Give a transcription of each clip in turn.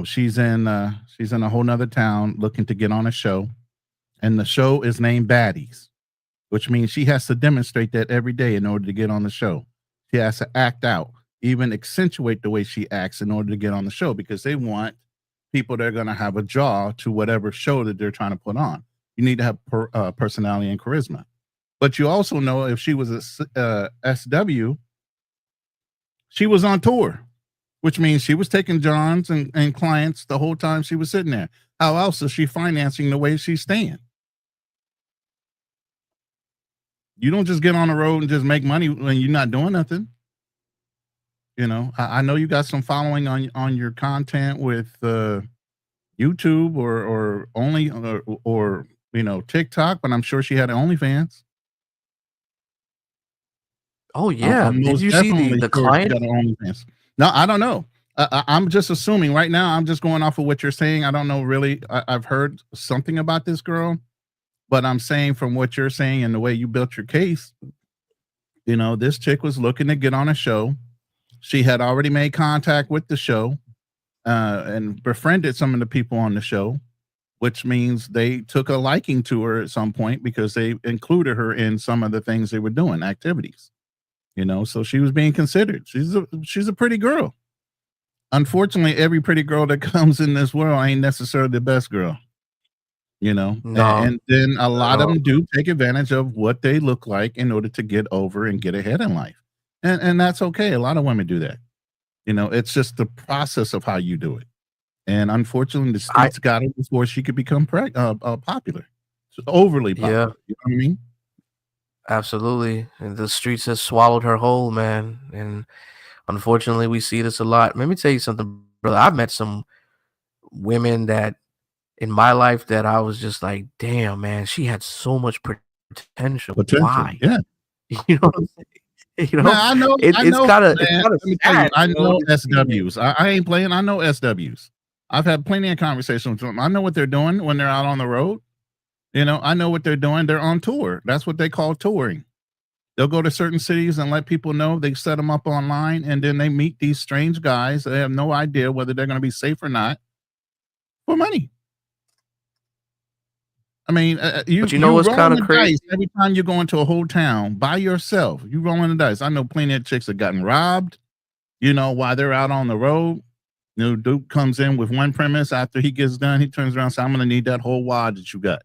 She's in a whole nother town looking to get on a show, and the show is named Baddies, which means she has to demonstrate that every day in order to get on the show. She has to act out, even accentuate the way she acts in order to get on the show, because they want people that are going to have a jaw to whatever show that they're trying to put on. You need to have personality and charisma. But you also know if she was a SW, she was on tour, which means she was taking Johns and clients the whole time she was sitting there. How else is she financing the way she's staying? You don't just get on the road and just make money when you're not doing nothing. I know you got some following on your content with YouTube or only or TikTok, but I'm sure she had OnlyFans. Oh yeah, did most you see definitely the sure she client? got her OnlyFans. No, I don't know. I'm just assuming right now. I'm just going off of what you're saying. I don't know really. I've heard something about this girl, but I'm saying from what you're saying and the way you built your case, this chick was looking to get on a show. She had already made contact with the show and befriended some of the people on the show, which means they took a liking to her at some point because they included her in some of the things they were doing, activities. So she was being considered. She's a pretty girl. Unfortunately, every pretty girl that comes in this world ain't necessarily the best girl. No, And then a not at lot of all. them do take advantage of what they look like in order to get over and get ahead in life. And that's okay. A lot of women do that. It's just the process of how you do it. And unfortunately, the I streets got her before she could become popular. So overly Yeah, popular. You know what I mean? absolutely. And the streets has swallowed her whole, man. And unfortunately, we see this a lot. Let me tell you something, brother. I've met some women that in my life that I was just like, damn, man, she had so much potential. Potential. Why? Yeah. You know what I'm saying? Man, I It's know, kind of man. Let me tell you, sad, I you know, know to see it. SWs. I ain't playing. I know SWs. I've had plenty of conversations with them. I know what they're doing when they're out on the road. I know what they're doing. They're on tour. That's what they call touring. They'll go to certain cities and let people know. They set them up online, and then they meet these strange guys. They have no idea whether they're going to be safe or not for money. I mean, But you know you what's kind rolling of the crazy? dice every time you go into a whole town by yourself. You rolling the dice. I know plenty of chicks that gotten robbed. While they're out on the road. Dude comes in with one premise. After he gets done, he turns around and says, "I'm going to need that whole wad that you got.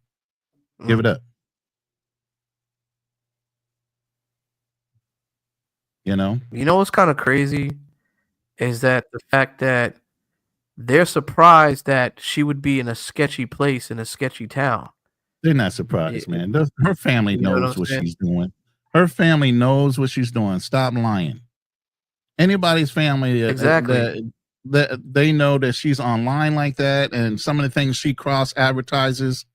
Give it Mm. up." You know, You know what's kind of crazy is that the fact that they're surprised that she would be in a sketchy place in a sketchy town. they're not Y- surprised, man. Her family You know what knows I'm what saying? she's doing. Her family knows what she's doing. Stop lying. Anybody's family Exactly. that they know that she's online like that, and some of the things she cross advertises,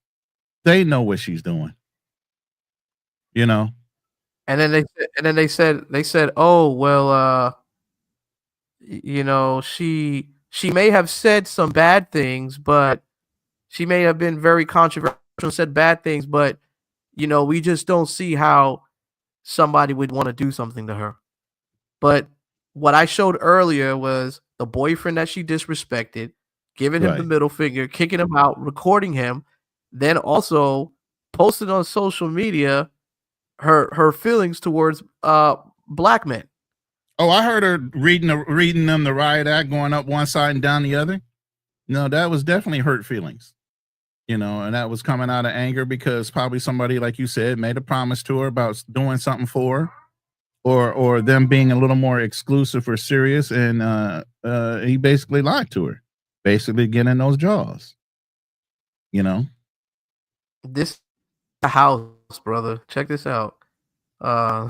they know what she's doing. You know, And then they said, "Oh, well, she may have said some bad things, but she may have been very controversial and said bad things, but we just don't see how somebody would want to do something to her." But what I showed earlier was the boyfriend that she disrespected, giving him the right? middle finger, kicking him out, recording him, then also posted on social media her feelings towards black men. Oh, I heard her reading them the riot act, going up one side and down the other. No, that was definitely hurt feelings. And that was coming out of anger because probably somebody, like you said, made a promise to her about doing something for her, or them being a little more exclusive or serious, and he basically lied to her, basically getting those jaws. You know, This the house, brother. Check this out. Uh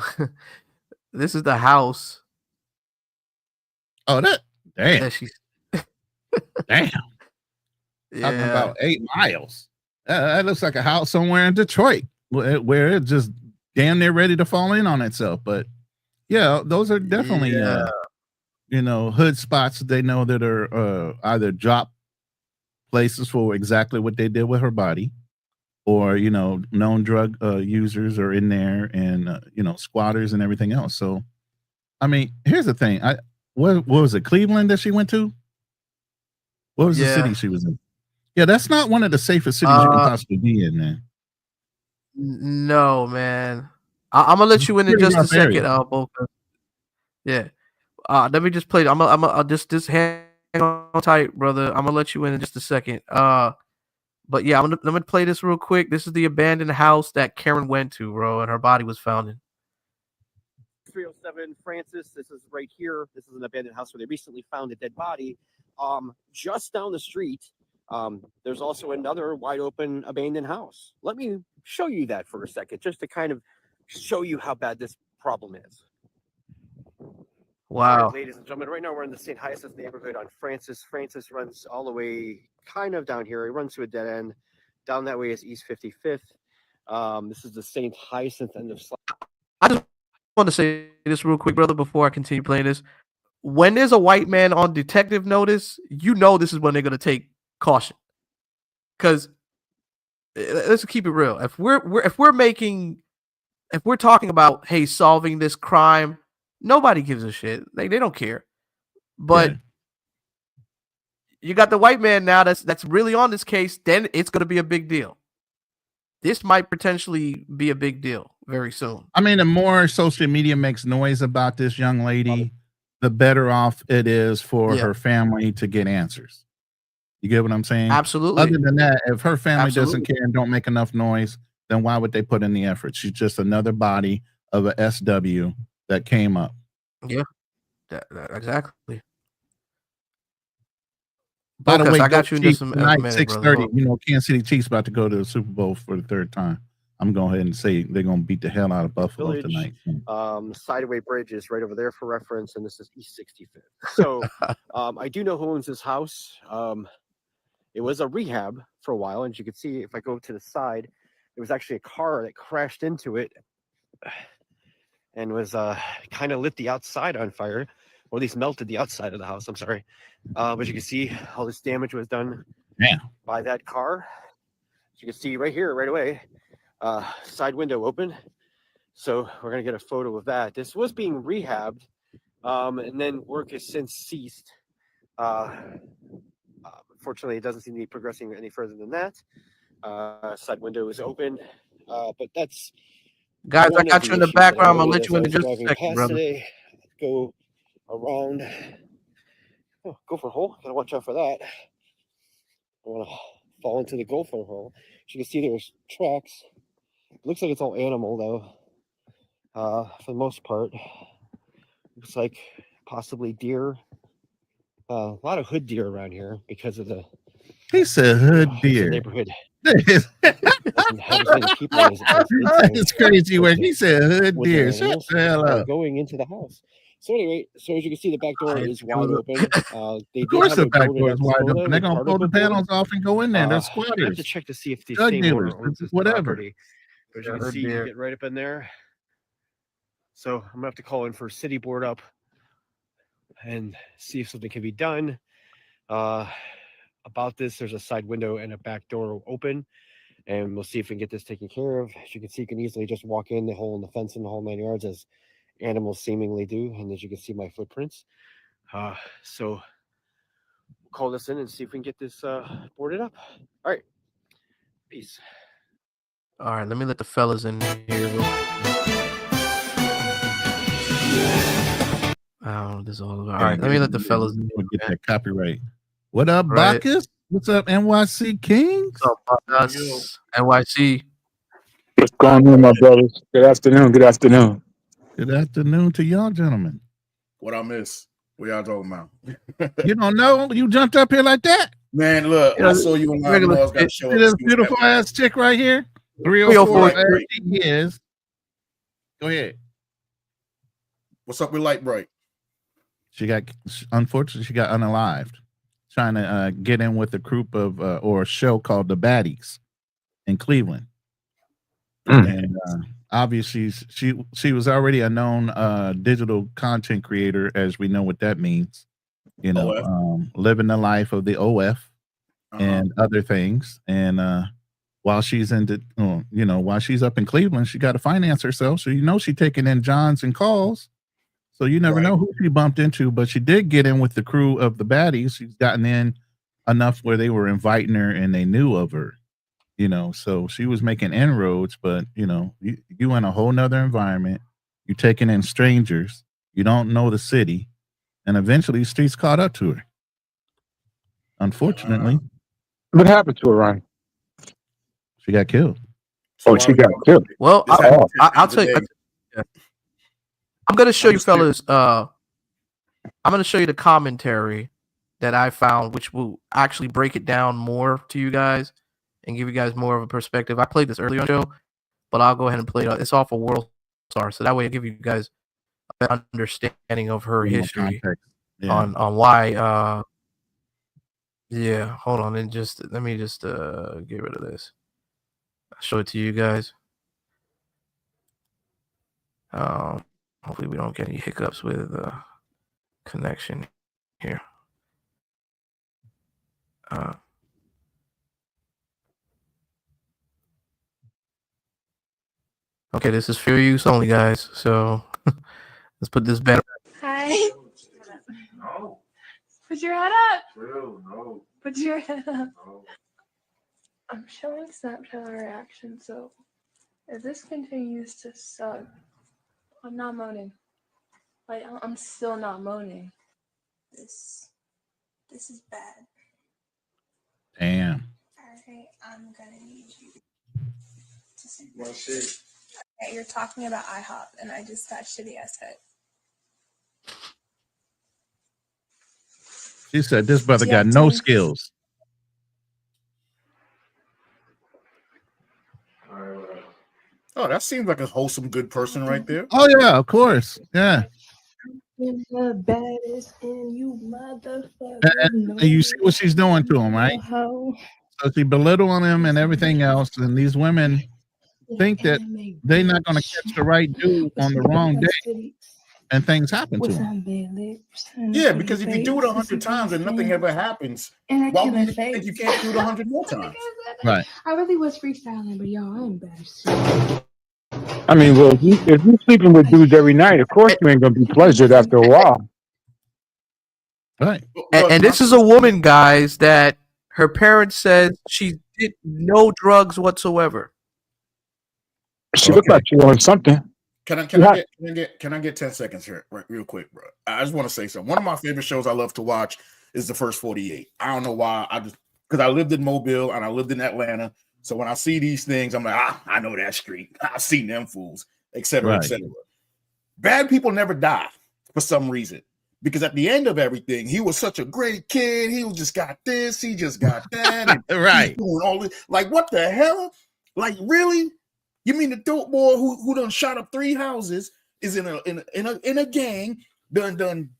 this is the house oh that damn, that she's damn, talking yeah. about 8 miles. That looks like a house somewhere in Detroit where it's just damn near ready to fall in on itself. But yeah, those are definitely Yeah. hood spots they know that are either drop places for exactly what they did with her body, or known drug users are in there, and squatters and everything else. So I mean, here's the thing. What was it, Cleveland that she went to? What was the Yeah. city she was in? Yeah, that's not one of the safest cities you can possibly be in, man. No, man. I'm gonna let you in Pretty just a rough area. second, Boca. Yeah. Let me just play. I'll just hang on tight, brother. I'm gonna let you in just a second. But yeah, I'm gonna play this real quick. This is the abandoned house that Karen went to, bro, and her body was found in. 307 Francis. This is right here. This is an abandoned house where they recently found a dead body. Just down the street, there's also another wide open abandoned house. Let me show you that for a second, just to kind of show you how bad this problem is. Wow. Right, ladies and gentlemen, right now we're in the St. Hyacinth neighborhood on Francis. Francis runs all the way kind of down here. It runs to a dead end. Down that way is East 55th. This is the St. Hyacinth end of. I just want to say this real quick, brother, before I continue playing this. When there's a white man on detective notice, you know this is when they're gonna take caution. Because let's keep it real. If we're talking about, hey, solving this crime, nobody gives a shit. They don't care. But you got the white man now that's really on this case, then it's gonna be a big deal. This might potentially be a big deal very soon. I mean, the more social media makes noise about this young lady, the better off it is for her family to get answers. You get what I'm saying? Absolutely. Other than that, if her family doesn't care and don't make enough noise, then why would they put in the effort? She's just another body of a SW that came up. Yeah, exactly. By the way, I got you in just a tonight, minute, 6:30. You know, Kansas City Chiefs about to go to the Super Bowl for the third time. I'm going ahead and say they're going to beat the hell out of Buffalo tonight. Sideway Bridge is right over there for reference, and this is East 65th. So I do know who owns this house. It was a rehab for a while, and as you can see, if I go to the side, there was actually a car that crashed into it and was kind of lit the outside on fire, or at least melted the outside of the house. I'm sorry. But you can see all this damage was done by that car. As you can see right here, right away, side window open. So we're going to get a photo of that. This was being rehabbed, and then work has since ceased. Unfortunately, it doesn't seem to be progressing any further than that. Side window is open, but that's... Guys, I got you in the background. I'll let you in just a second, brother. Today. Go around. Oh, gopher hole. Gotta watch out for that. I want to fall into the gopher hole. As you can see, there's tracks. It looks like it's all animal, though. For the most part. Looks like possibly deer. A lot of hood deer around here because of the... He said hood deer. Neighborhood. It's crazy when he said hood deer. Shut the hell up. Going into the house. So anyway, so as you can see, the back door is wide open. Of course the back door is wide open. They're going to pull the panels off and go in there. They're squatters. I have to check to see if the drug same dealers, owner owns this whatever. property. But as you can see, you get right up in there. So I'm going to have to call in for city board up and see if something can be done. About this, there's a side window and a back door open, and we'll see if we can get this taken care of. As you can see, you can easily just walk in the hole in the fence in the whole 9 yards, as animals seemingly do. And as you can see, my footprints. So we'll call this in and see if we can get this boarded up. All right, peace. All right, let me let the fellas in here. Oh, this is all about. All right, let me let the fellas in. We'll get that copyright. What up, Bacchus? What's up, NYC Kings? What's up, Bacchus? NYC. What's going on, my brothers? Good afternoon. Good afternoon. Good afternoon to y'all, gentlemen. What I miss? What y'all talking about? You don't know? You jumped up here like that? Man, look, I saw you on live. I was gonna show this beautiful ass chick right here. 304 years. Go ahead. What's up with Light Bright? Unfortunately, she got unalived. Trying to get in with a group of or a show called the Baddies in Cleveland. And obviously she was already a known digital content creator, as we know what that means. You know, living the life of the OF and other things. And while she's while she's up in Cleveland, she got to finance herself. So she's taking in Johns and calls. So you never know who she bumped into, but she did get in with the crew of the Baddies. She's gotten in enough where they were inviting her and they knew of her, you know. So she was making inroads, but you know, you in a whole nother environment, you're taking in strangers, you don't know the city, and eventually streets caught up to her. Unfortunately, What happened to her, Ron? she got killed. So Oh, why she we got talking killed. Well, This I, happens 10 I'll times a tell you. day. Yeah. I'm gonna show I'm you, just curious. fellas. I'm gonna show you the commentary that I found, which will actually break it down more to you guys and give you guys more of a perspective. I played this earlier on the show, but I'll go ahead and play it. It's off of World Star, so that way I give you guys an understanding of her A little more history context. Yeah. on why. Yeah, hold on, and just let me just get rid of this. I'll show it to you guys. Hopefully we don't get any hiccups with connection here. Okay, this is fair use only, guys. So let's put this banner. Hi. Put your head up. Put your head up. I'm showing Snapchat reaction, so if this continues to suck, I'm not moaning. Like, I'm still not moaning. This is bad. Damn. Alright, I'm gonna need you to say this. Okay, you're talking about IHOP, and I just got shitty ass head. She said this brother Yeah, got no dude. skills. Oh, that seems like a wholesome, good person right there. Oh yeah, of course. Yeah. I'm the baddest, and you motherfucker. And you see what she's doing to him, right? Hoe. So she belittling him and everything else, and these women think that they're not going to catch the right dude on the wrong day, and things happen to them. Yeah, because if you do it 100 times and nothing ever happens, why would you think you can't do it 100 more times? Right. I really was freestyling, but y'all, I'm embarrassed. I mean, well, if you're sleeping with dudes every night, of course you ain't gonna be pleasured after a while. Right. And this is a woman, guys, that her parents said she did no drugs whatsoever. She looked like she on something. Can I get 10 seconds here, right, real quick, bro? I just want to say something. One of my favorite shows I love to watch is The First 48. I don't know why. Because I lived in Mobile and I lived in Atlanta. So when I see these things, I'm like, I know that street. I've seen them fools, et cetera, et cetera. Bad people never die for some reason. Because at the end of everything, he was such a great kid. He just got this, he just got that. And right. Doing all this. Like, what the hell? Like, really? You mean the dope boy who done shot up 3 houses is in a gang, done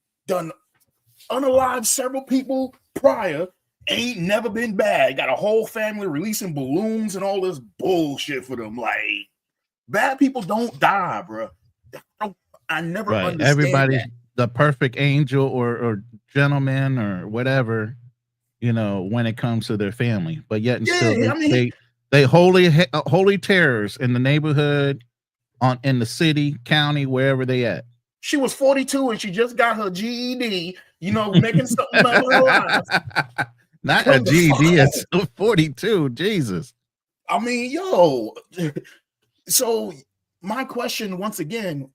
unalived several people prior, ain't never been bad. Got a whole family releasing balloons and all this bullshit for them. Like, bad people don't die, bro. I never understand Everybody's that. The perfect angel or gentleman or whatever, you know, when it comes to their family. But yet and still they holy terrors in the neighborhood, in the city, county, wherever they at. She was 42 and she just got her GED, you know, making something of her life. Not a GED at 42. Jesus. I mean, yo. So my question once again,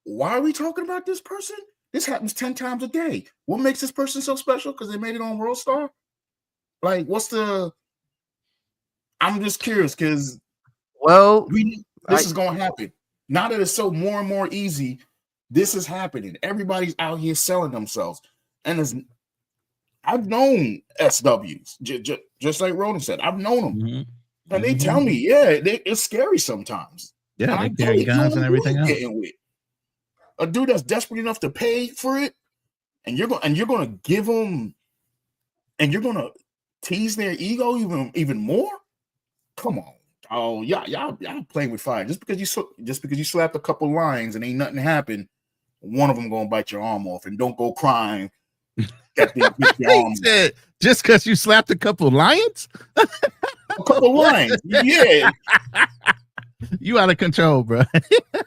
why are we talking about this person? This happens 10 times a day. What makes this person so special? Because they made it on World Star? Like, I'm just curious because this is going to happen. Now that it's so more and more easy, this is happening. Everybody's out here selling themselves. And I've known SWs, just like Ronin said. I've known them. Mm-hmm. And they tell me, it's scary sometimes. Yeah, they carry guns and everything else. A dude that's desperate enough to pay for it, and you're going to give them, and you're going to tease their ego even more. Come on, oh y'all playing with fire. Just because you slapped a couple lines and ain't nothing happened, one of them gonna bite your arm off, and don't go crying. Said, just because you slapped a couple lions, a couple lines, yeah. You out of control, bro.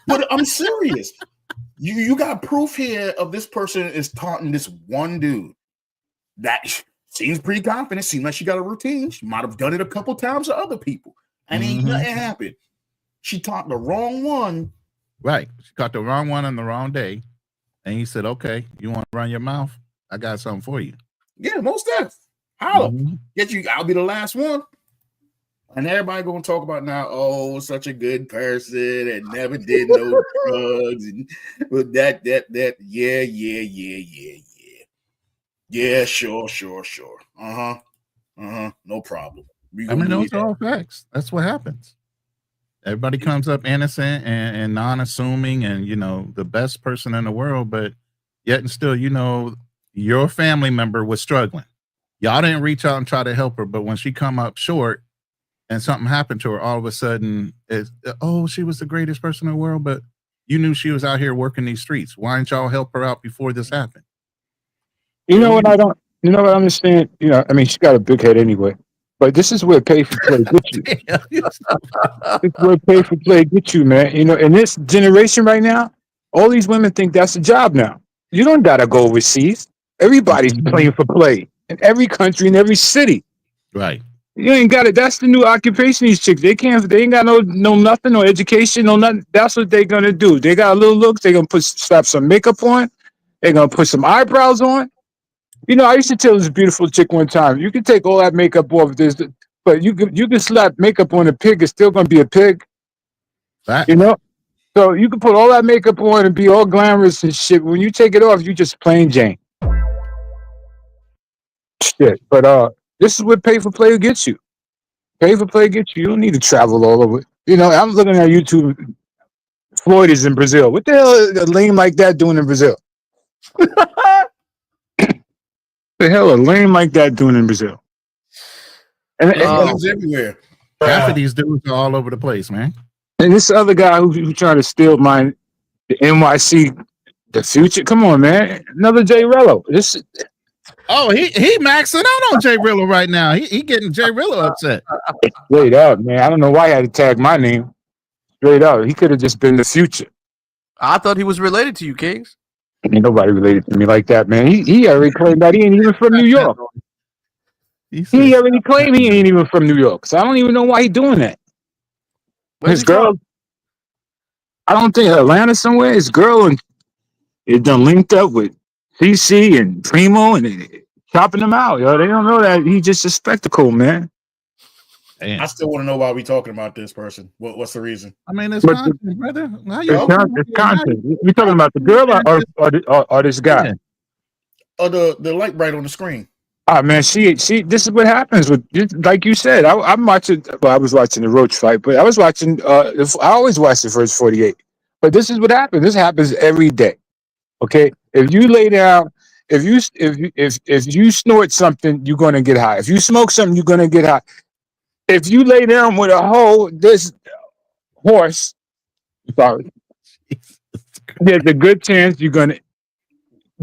But I'm serious. You got proof here of this person is taunting this one dude that Seems pretty confident. Seems like she got a routine. She might have done it a couple times to other people, and ain't nothing happened. She taught the wrong one. Right. She caught the wrong one on the wrong day. And he said, okay, you want to run your mouth? I got something for you. Yeah, most definitely. Holla. Get you, I'll be the last one. And everybody gonna talk about now, oh, such a good person and never did no drugs. And but that, yeah, sure. No problem. I mean, those are all facts. That's what happens. Everybody comes up innocent and non-assuming and, you know, the best person in the world, but yet and still, you know, your family member was struggling. Y'all didn't reach out and try to help her, but when she come up short and something happened to her, all of a sudden, oh, she was the greatest person in the world, but you knew she was out here working these streets. Why didn't y'all help her out before this happened? You know what I don't understand? You know, I mean, she got a big head anyway. But this is where pay for play gets you. This is where pay for play gets you, man. You know, in this generation right now, all these women think that's a job now. You don't gotta go overseas. Everybody's playing for play in every country, in every city. Right. You ain't got it. That's the new occupation. These chicks, they ain't got no nothing, no education, no nothing. That's what they're gonna do. They got a little looks. They're gonna slap some makeup on. They're gonna put some eyebrows on. You know, I used to tell this beautiful chick one time, you can take all that makeup off this, but you can slap makeup on a pig, it's still gonna be a pig. Right. You know? So you can put all that makeup on and be all glamorous and shit. When you take it off, you just plain Jane. Shit. But this is what pay for play gets you. Pay for play gets you. You don't need to travel all over. You know, I'm looking at YouTube. Floyd is in Brazil. What the hell is a lame like that doing in Brazil? The hell a lame like that doing in Brazil? And everywhere. Half of these dudes are all over the place, man. And this other guy who trying to steal the NYC, the future. Come on, man. Another J Rello. Oh, he maxing out on J Rillo right now. He getting J Rillo upset. Straight up, man. I don't know why he had to tag my name. Straight up. He could have just been the future. I thought he was related to you, Kings. Ain't nobody related to me like that, man. He already claimed that he ain't even from New York. He already claimed he ain't even from New York. So I don't even know why he doing that. His girl, I don't think Atlanta somewhere. His girl and it done linked up with CC and Primo and they chopping them out. Yo, they don't know that he's just a spectacle, man. Damn. I still want to know why we talking about this person. What's the reason? I mean, it's content, brother. It's content. We talking about the girl or this guy? Yeah. Or the light bright on the screen. Ah, man, she. This is what happens with, like you said. I'm watching. Well, I was watching the Roach fight, but I was watching. I always watch the first 48. But this is what happens. This happens every day. Okay, if you lay down, if you snort something, you're gonna get high. If you smoke something, you're gonna get high. If you lay down with this horse, sorry, there's a good chance you're gonna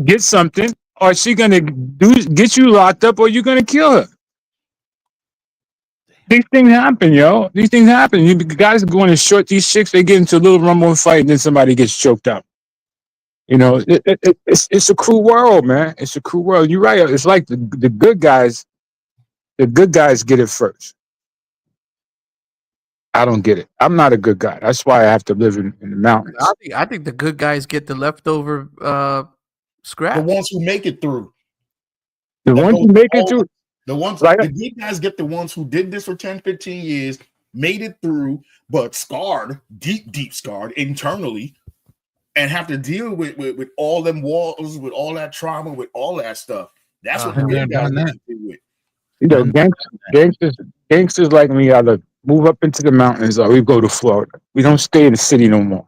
get something, or she gonna get you locked up, or you're gonna kill her. These things happen, yo. These things happen. You guys going to short these chicks, they get into a little rumble fight, and then somebody gets choked out. You know, it's a cruel world, man. It's a cruel world. You're right. It's like the good guys. The good guys get it first. I don't get it. I'm not a good guy. That's why I have to live in the mountains. I think the good guys get the leftover scraps. The ones who make it through. The ones who make it through. The good guys get the ones who did this for 10, 15 years, made it through, but scarred, deep scarred internally, and have to deal with all them walls, with all that trauma, with all that stuff. That's what the good guys have to deal with. You know, gangsters like me either move up into the mountains or we go to Florida. We don't stay in the city no more.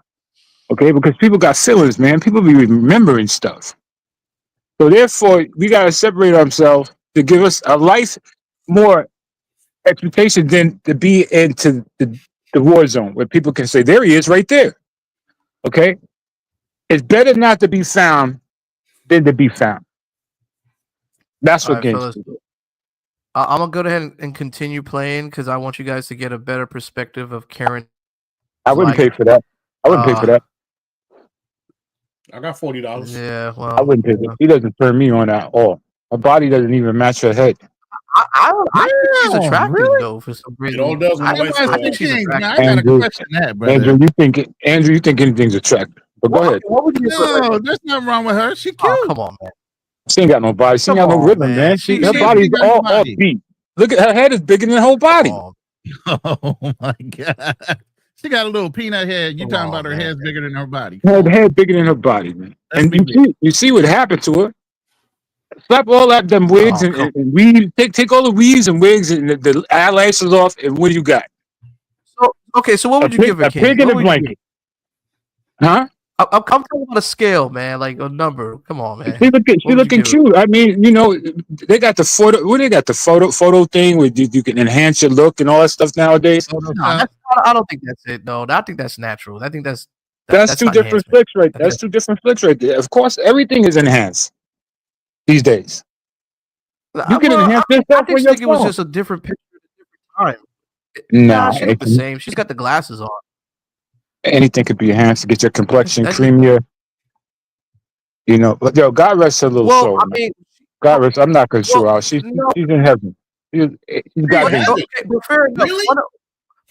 Okay? Because people got feelings, man. People be remembering stuff. So therefore, we got to separate ourselves to give us a life more expectation than to be into the war zone where people can say, there he is right there. Okay? It's better not to be found than to be found. That's what gangsters do. I'm going to go ahead and continue playing because I want you guys to get a better perspective of Karen. I wouldn't pay for that. I wouldn't pay for that. I got $40. Yeah, well. I wouldn't pay for that. He doesn't turn me on at all. Her body doesn't even match her head. I think she's Damn, attractive really? though for some It all reason. does when I, the Hey, lights why go I speak think off. she's things, man? attractive. I got a Andrew, question that, brother. Andrew, you think anything's attractive. But go ahead. What would you give her? No, there's nothing wrong with her. She Oh, cute. come on, man. She ain't got no body. She ain't Come got no on, rhythm, man. man. She Her She body's got all nobody. offbeat. Look at her head is bigger than her whole body. Come Oh my god. She got a little peanut head. You Come talking on, about her man. head's bigger than her body. Her Come on. head bigger than her body, man. Let's And be real. you see what happened to her. Slap all that them wigs Oh, and, come and, and weave. Take all the weaves and wigs and the eyelashes off, and what do you got? So okay, so what would you give her, A King? pig in What a would you give blanket, huh? I'm talking about a scale, man, like a number. Come on, man. She What would you looking give her? cute. I mean, you know, they got the photo. What they got the photo thing where you can enhance your look and all that stuff nowadays. No, Photoshop. I don't think that's it, though. I think that's natural. I think that's That's two not different enhancement. flicks, right? I think That's two different flicks right there. Of course, everything is enhanced these days. You can enhance I yourself think on your it was phone. just a different picture at a different time. Nah, Nah, she looked the same. She's got the glasses on. anything could be enhanced to get your complexion That's- creamier. You know, but yo, God rest her little Well, soul. I man. mean, God rest. I'm not gonna show out. She's no, in heaven. She's got Really? this. okay, but fair enough. Really?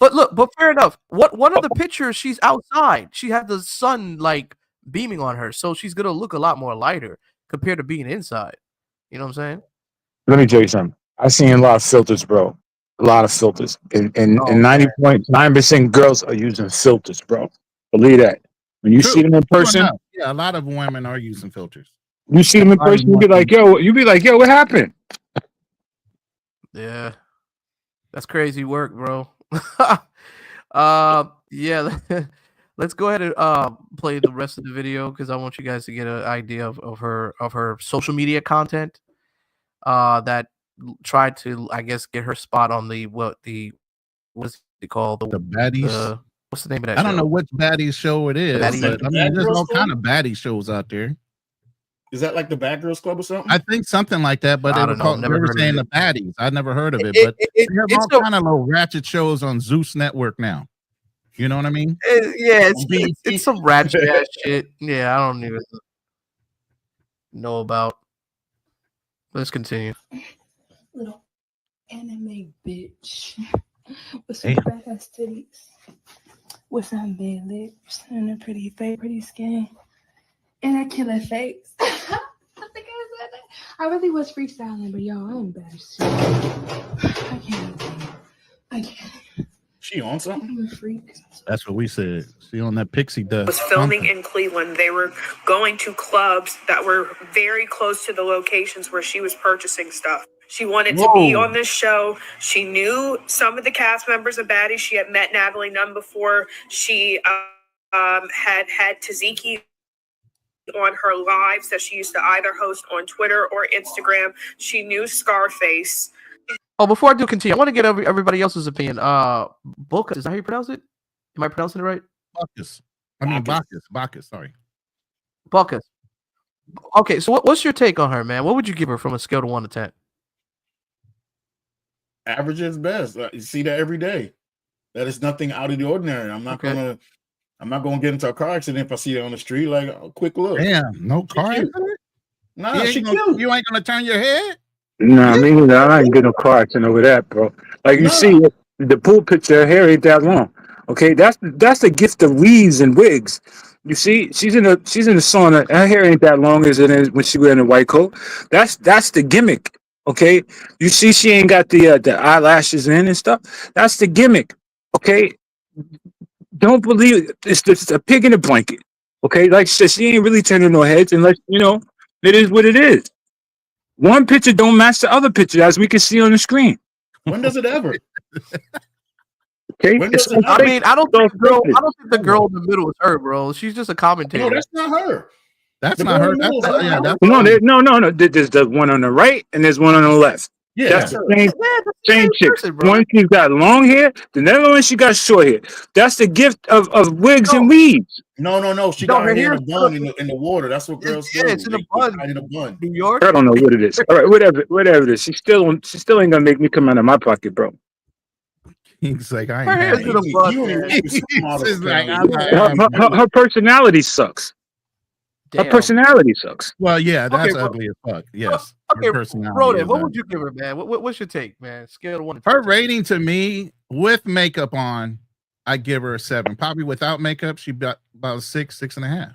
But fair enough. One of the pictures, she's outside. She had the sun like beaming on her, so she's gonna look a lot more lighter compared to being inside. You know what I'm saying? Let me tell you something. I've seen a lot of filters, bro. A lot of filters, and Oh, 90.9% girls are using filters, bro. Believe that. When you True. see them in True person, enough. Yeah, a lot of women are using filters. you see them in person, you be like, yo, what happened? Yeah, that's crazy work, bro. Yeah. Let's go ahead and play the rest of the video because I want you guys to get an idea of her social media content. That tried to, I guess, get her spot on what is it called? The Baddies. What's the name of that I don't show? know which Baddies show it is, Baddies. but I mean, there's all kind of Baddie shows out there. Is that like the Bad Girls Club or something? I think something like that, but I they don't were know. called, they Never were heard of saying it. the Baddies. I never heard of it, It- but it- they have it's all a- kind of little ratchet shows on Zeus Network now. You know what I mean? Yeah, BET. it's some ratchet ass shit. Yeah, I don't even know about. Let's continue. Little anime bitch with some Damn. fat ass titties, with some big lips and a pretty skin, and a killer face. I think I said that. I really was freestyling, but y'all, I'm embarrassed. I can't. I can't. She on something? I'm a freak. That's what we said. See on that pixie dust. Was filming something. in Cleveland. They were going to clubs that were very close to the locations where she was purchasing stuff. She wanted to be Whoa. on this show. She knew some of the cast members of Baddies. She had met Natalie Nunn before. She had Taziki on her lives that she used to either host on Twitter or Instagram. She knew Scarface. Oh, before I do continue, I want to get everybody else's opinion. Bocas, is that how you pronounce it? Am I pronouncing it right? Bacchus. I mean Bacchus. Sorry. Bocas. Okay, so what's your take on her, man? What would you give her from a scale to 1 to 10? Average is best. You see that every day. That is nothing out of the ordinary. I'm not gonna get into a car accident if I see her on the street. Like a quick look. Damn, no car cute. accident? Nah, she cute. You ain't gonna turn your head? Nah, me neither. I ain't getting no car accident over that, bro. Like you see, the pool picture, her hair ain't that long. Okay, that's the gift of weaves and wigs. You see, she's in the sauna. Her hair ain't that long as it is when she wearing a white coat. That's the gimmick. Okay, you see, she ain't got the eyelashes in and stuff. That's the gimmick. Okay, don't believe it. It's just a pig in a blanket. Okay, like she said, she ain't really turning no heads unless it is what it is. One picture don't match the other picture, as we can see on the screen. When does it ever? Okay, When does it's it I ever? mean, I don't think the girl in the middle is her, bro. She's just a commentator. No, that's not her. That's The not girl her. in the middle That's is not her. no. There's the one on the right and there's one on the left. Yeah, That's that's the her. same chick. person, bro. One she's got long hair, the other one she got short hair. That's the gift of wigs and weaves. No. She No, got her her hair in a hair's bun in the water. That's what girls do. It's in a They bun. hide in a bun. New York. I don't know what it is. All right, whatever it is. She still ain't gonna make me come out of my pocket, bro. He's like, I Her ain't hair's having in a it. bun, You man. ain't even supermodels, He's like, Kelly. I'm not having it. Her personality sucks. Her Damn. personality sucks. Well, yeah, that's Okay, ugly as fuck. Yes. Okay, Her personality Ronin, is what ugly. would you give her, man? What's your take, man? Scale of 1 to 10. Her rating to me with makeup on, I give her a 7. Probably without makeup, she got about a 6, 6.5.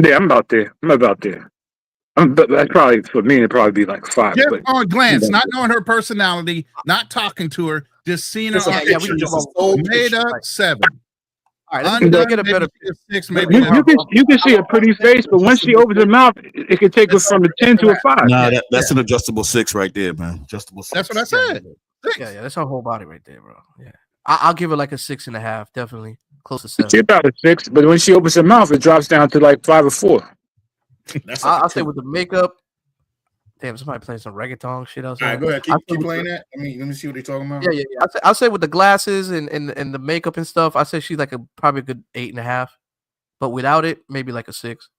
Yeah, I'm about there. But that's probably for me. It'd probably be like 5. Just But on glance, not knowing her personality, not talking to her, just seeing her Just a on picture, we just can a go soul made picture. up 7. All right, let's Undone, get a better. maybe a 6, you, maybe a you can see a pretty face, but once she opens her mouth, it can take her from a 10 to a 5. Nah, that's an adjustable 6 right there, man. Adjustable 6. That's what I said. 6. Yeah, that's her whole body right there, bro. Yeah, I'll give her like a 6.5, definitely close to 7. She about a 6, but when she opens her mouth, it drops down to like 5 or 4. That's like I'll say with the makeup. Damn, somebody playing some reggaeton shit outside. all right, go ahead. I'll Keep say playing with that. I mean, let me see what they're talking about. Yeah. I'll say with the glasses and the makeup and stuff, I say she's like probably a good 8.5. But without it, maybe like a 6.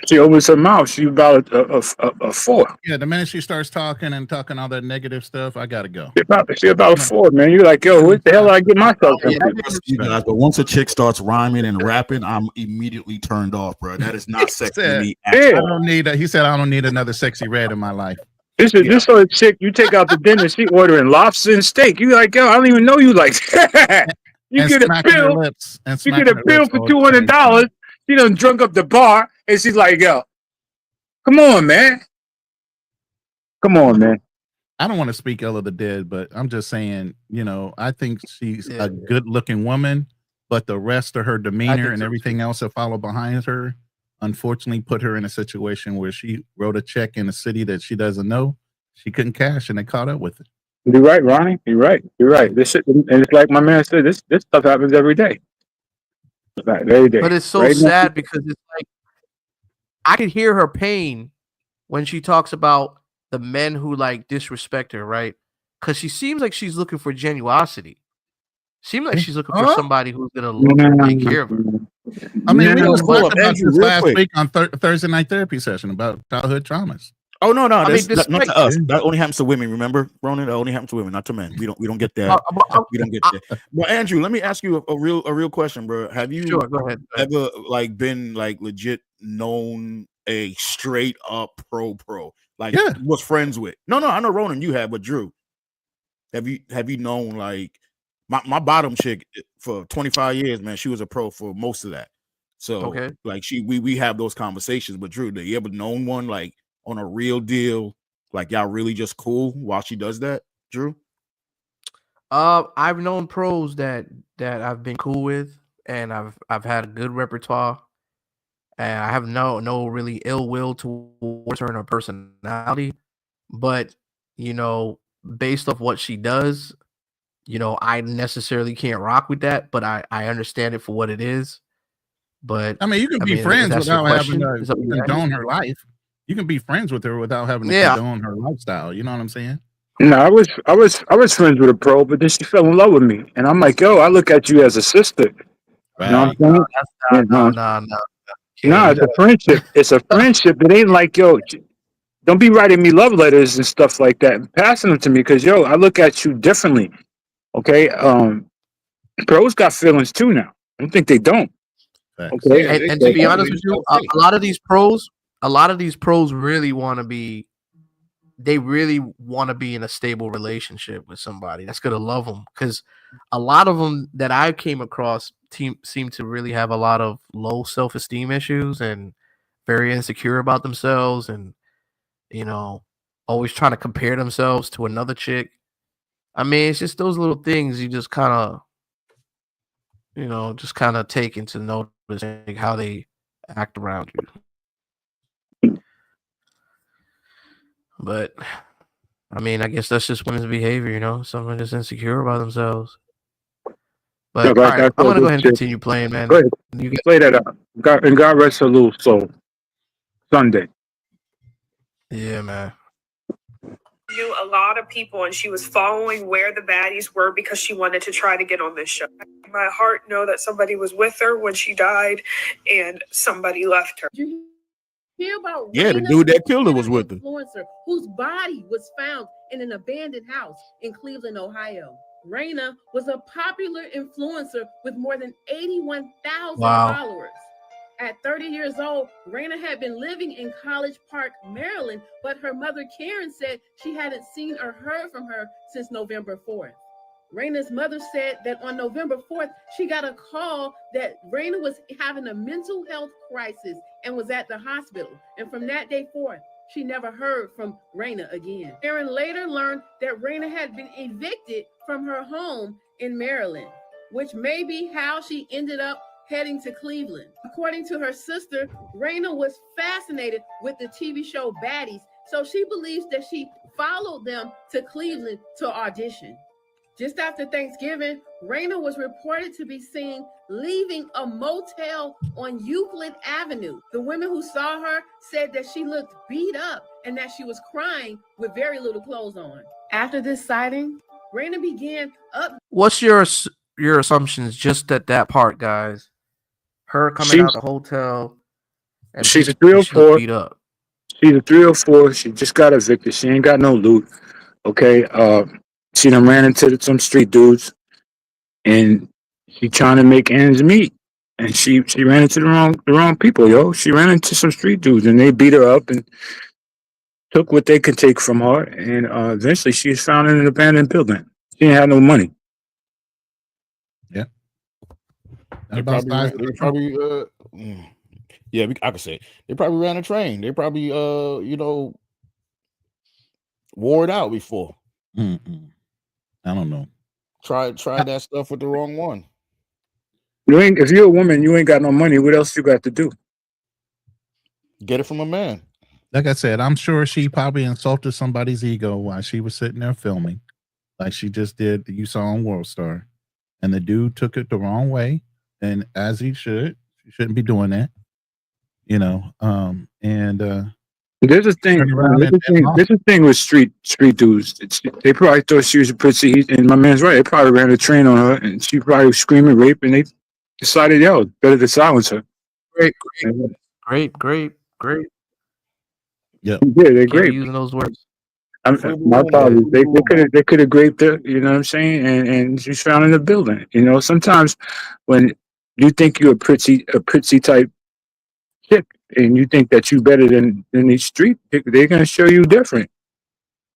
She opens her mouth, she about a 4. Yeah, the minute she starts talking all that negative stuff, I gotta go. She about a 4, man. You're like, yo, what the hell did I get myself Yeah, into? You guys, but once a chick starts rhyming and rapping, I'm immediately turned off, bro. That is not sexy to me. I Yeah. don't need that. He said I don't need another sexy red in my life. This sort of chick you take out to dinner, she ordering lobster and steak. You like, yo, I don't even know you like that. You And get a smacking her bill. lips. And You smacking get a her bill lips for all the time. $200. She done drunk up the bar, and she's like, yo, come on, man. Come on, man. I don't want to speak ill of the dead, but I'm just saying, I think she's Yeah. a good looking woman, but the rest of her demeanor and so, everything else that follow behind her, unfortunately, put her in a situation where she wrote a check in a city that she doesn't know. She couldn't cash, and they caught up with it. You're right, Ronnie. You're right. This shit, and it's like my man said, this stuff happens every day. Right, every day. But it's so Right now- sad because it's like I can hear her pain when she talks about the men who like disrespect her, right? Because she seems like she's looking for genuosity. Seems like she's looking for somebody who's gonna take care of her. I mean, we No. was Hold talking up, about Andrew, this real last quick. week on Thursday night therapy session about childhood traumas. Oh no, I mean, that's not to us. Yeah. That only happens to women. Remember, Ronin? That only happens to women, not to men. We don't get that. We don't get that. But Andrew, let me ask you a real question, bro. Have you Sure, go ahead. ever like been like legit known a straight up pro? Like Yeah. was friends with? No, I know Ronin, you have, but Drew, have you known like my bottom chick for 25 years, man? She was a pro for most of that. So Okay. like we have those conversations. But Drew, do you ever known one like on a real deal, like y'all really just cool while she does that, Drew? I've known pros that I've been cool with, and I've had a good repertoire, and I have no really ill will towards her and her personality. But based off what she does, I necessarily can't rock with that. But I understand it for what it is. But I mean, you can be if friends that's your without having question, is that to what you're condone her life. You can be friends with her without having to Yeah. condone her lifestyle. You know what I'm saying? No, I was friends with a pro, but then she fell in love with me, and I'm like, yo, I look at you as a sister. You know what I'm saying? No. No, it's a friendship. It's a friendship. It ain't like, yo, don't be writing me love letters and stuff like that and passing them to me because, yo, I look at you differently. Okay, pros got feelings too now. I don't think they don't. Facts. Okay, Yeah, And to be honest with you, a lot of these pros really want to be. They really want to be in a stable relationship with somebody that's gonna love them. Because a lot of them that I came across seem to really have a lot of low self-esteem issues and very insecure about themselves, and always trying to compare themselves to another chick. I mean, it's just those little things you just kind of take into notice, like how they act around you. But I mean, I guess that's just women's behavior, Someone just insecure about themselves. But Yeah, all like right, I I'm gonna told go this ahead and chick. continue playing, man. Go ahead, You get, play that out. God rest her little soul. Sunday. yeah, man. Knew a lot of people, and she was following where the baddies were because she wanted to try to get on this show. My heart know that somebody was with her when she died, and somebody left her. Did you hear about Yeah, the Raina, dude that killed her was with her. influencer whose body was found in an abandoned house in Cleveland, Ohio. Raina was a popular influencer with more than 81,000 Wow. followers. At 30 years old, Raina had been living in College Park, Maryland, but her mother, Karen, said she hadn't seen or heard from her since November 4th. Raina's mother said that on November 4th, she got a call that Raina was having a mental health crisis and was at the hospital. And from that day forth, she never heard from Raina again. Karen later learned that Raina had been evicted from her home in Maryland, which may be how she ended up heading to Cleveland. According to her sister, Raina was fascinated with the TV show Baddies, so she believes that she followed them to Cleveland to audition. Just after Thanksgiving, Raina was reported to be seen leaving a motel on Euclid Avenue. The women who saw her said that she looked beat up and that she was crying with very little clothes on. After this sighting, Raina began up. What's your assumptions just at that part, guys? Her coming out the hotel and she's a she looked 304. beat up. She's a 304. She just got evicted. She ain't got no loot. Okay. She done ran into some street dudes, and she trying to make ends meet. And she ran into the wrong people, yo. She ran into some street dudes, and they beat her up and took what they could take from her. And eventually, she was found in an abandoned building. She didn't have no money. Yeah. They probably yeah, I could say it. They probably ran a train. They probably wore it out before. I don't know. Try that stuff with the wrong one. If you're a woman, you ain't got no money. What else you got to do? Get it from a man. Like I said, I'm sure she probably insulted somebody's ego while she was sitting there filming, like she just did. You saw on World Star, and the dude took it the wrong way, and as he should. She shouldn't be doing that, you know. There's a thing. There's a thing with street dudes. They probably thought she was a pretty. And my man's right. They probably ran a train on her, and she probably was screaming rape, and they decided, yo, better to silence her. Great. Yeah, they're great. Using those words. My apologies. They could have raped her. You know what I'm saying? And she's found in the building. You know, sometimes when you think you're a pretty type chick, and you think that you better than these street, they're gonna show you different.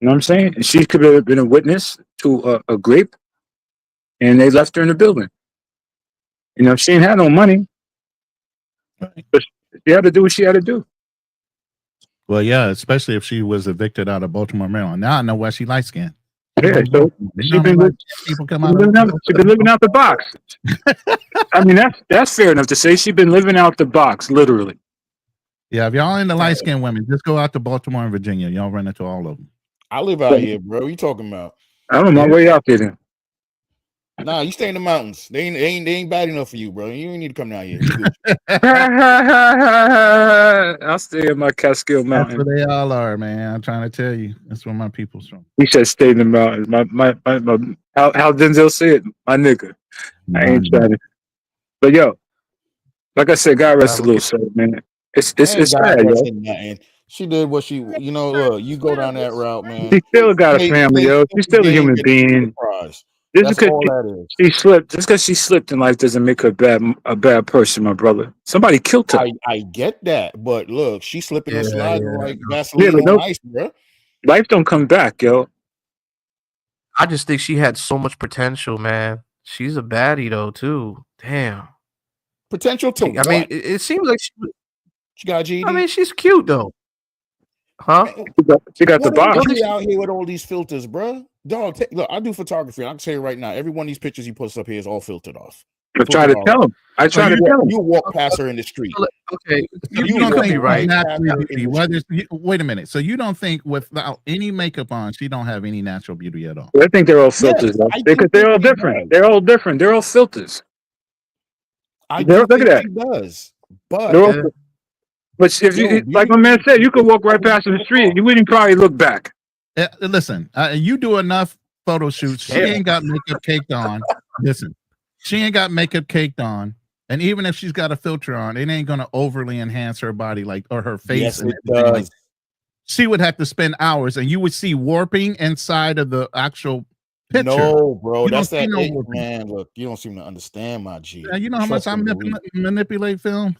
You know what I'm saying? And she could have been a witness to a grape, and they left her in the building. You know, she ain't had no money, but she had to do what she had to do. Well, yeah, especially if she was evicted out of Baltimore, Maryland. Now I know why she light skinned. Yeah, so she's been living out the box. I mean, that's fair enough to say. She's been living out the box, literally. Yeah, if y'all into light skinned women, just go out to Baltimore and Virginia. Y'all run into all of them. I live out here, bro. What you talking about? I'm on my way out there. Then. Nah, you stay in the mountains. They ain't bad enough for you, bro. You ain't need to come down here. I'll stay in my Catskill Mountain. That's where they all are, man. I'm trying to tell you. That's where my people's from. He said stay in the mountains. My how Denzel said, my nigga. I ain't trying to. But yo, like I said, God rest a little soul, man. It's sad, yo. She did what she, look, you go down that route, man. She still got a family, yo. She's still a human being. Just because she slipped, just because she slipped in life doesn't make her a bad person, my brother. Somebody killed her. I get that, but look, she slipping and sliding like Vaseline on ice, bro. Life don't come back, yo. I just think she had so much potential, man. She's a baddie though, too. Damn. Potential to I mean, it seems like she got GD. I mean, she's cute though. Huh? She got the box. Out here with all these filters, bro. Dog, look, I do photography. I can tell you right now, every one of these pictures he puts up here is all filtered off. I try to tell him. You walk past her in the street. Okay, you don't think right wait a minute. So you don't think without any makeup on, she don't have any natural beauty at all? I think they're all filters. Because they're all different. They're all different. They're all filters. Look at that. She does, but if you, like my man said, you could walk right past in the street. You wouldn't probably look back. Listen, you do enough photo shoots. She ain't got makeup caked on. Listen, she ain't got makeup caked on. And even if she's got a filter on, it ain't going to overly enhance her body or her face. Yes, and it does. She would have to spend hours, and you would see warping inside of the actual picture. No, bro, You don't that's see that no it, whooping. man. Look, you don't seem to understand, my G. You know how much Trust I and believe. manipulate film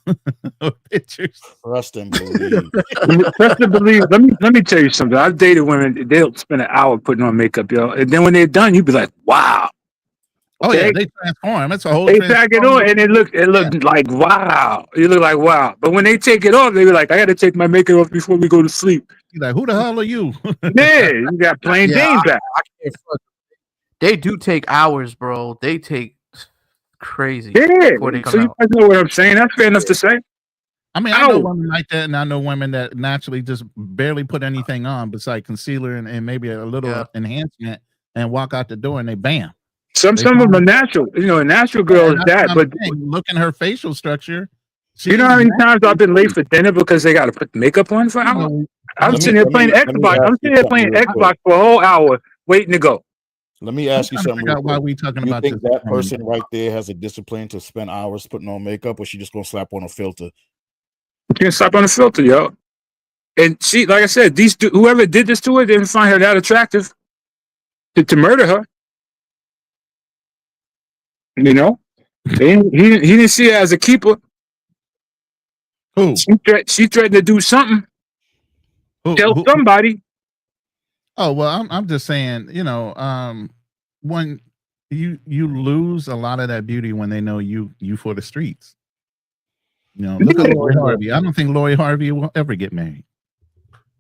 pictures. Trust and believe. Trust and believe. Let me tell you something. I've dated women. They'll spend an hour putting on makeup, yo, and then when they're done, you be like, wow. Oh yeah, Okay? they transform. It's a whole They tag it on, and it looked Yeah. like wow. You look like wow. But when they take it off, they be like, I got to take my makeup off before we go to sleep. You're like, who the hell are you? Yeah, you got plain Yeah, Jane back. I can't front. They do take hours, bro. They take crazy Yeah. before they So come you out. guys know what I'm saying. That's fair enough to say. I mean, I know Ow. women like that, and I know women that naturally just barely put anything on besides concealer and maybe a little enhancement, and walk out the door, and they bam. Some of them are natural. You know, a natural girl is that. But look in her facial structure. You know how many times I've been late for dinner because they got to put makeup on for an hour? I'm sitting there playing Xbox. I'm sitting there playing Xbox for a whole hour waiting to go. Let me ask you something. Why are we talking you about think this? that person right there has a discipline to spend hours putting on makeup, or she just gonna slap on a filter? You can't slap on a filter, yo. And she, like I said, whoever did this to her didn't find her that attractive to murder her. You know, he didn't see her as a keeper. Who? She threatened to do something. Tell somebody. Oh well, I'm just saying, you know, when you lose a lot of that beauty when they know you for the streets. You know, look at Lori Harvey. I don't think Lori Harvey will ever get married.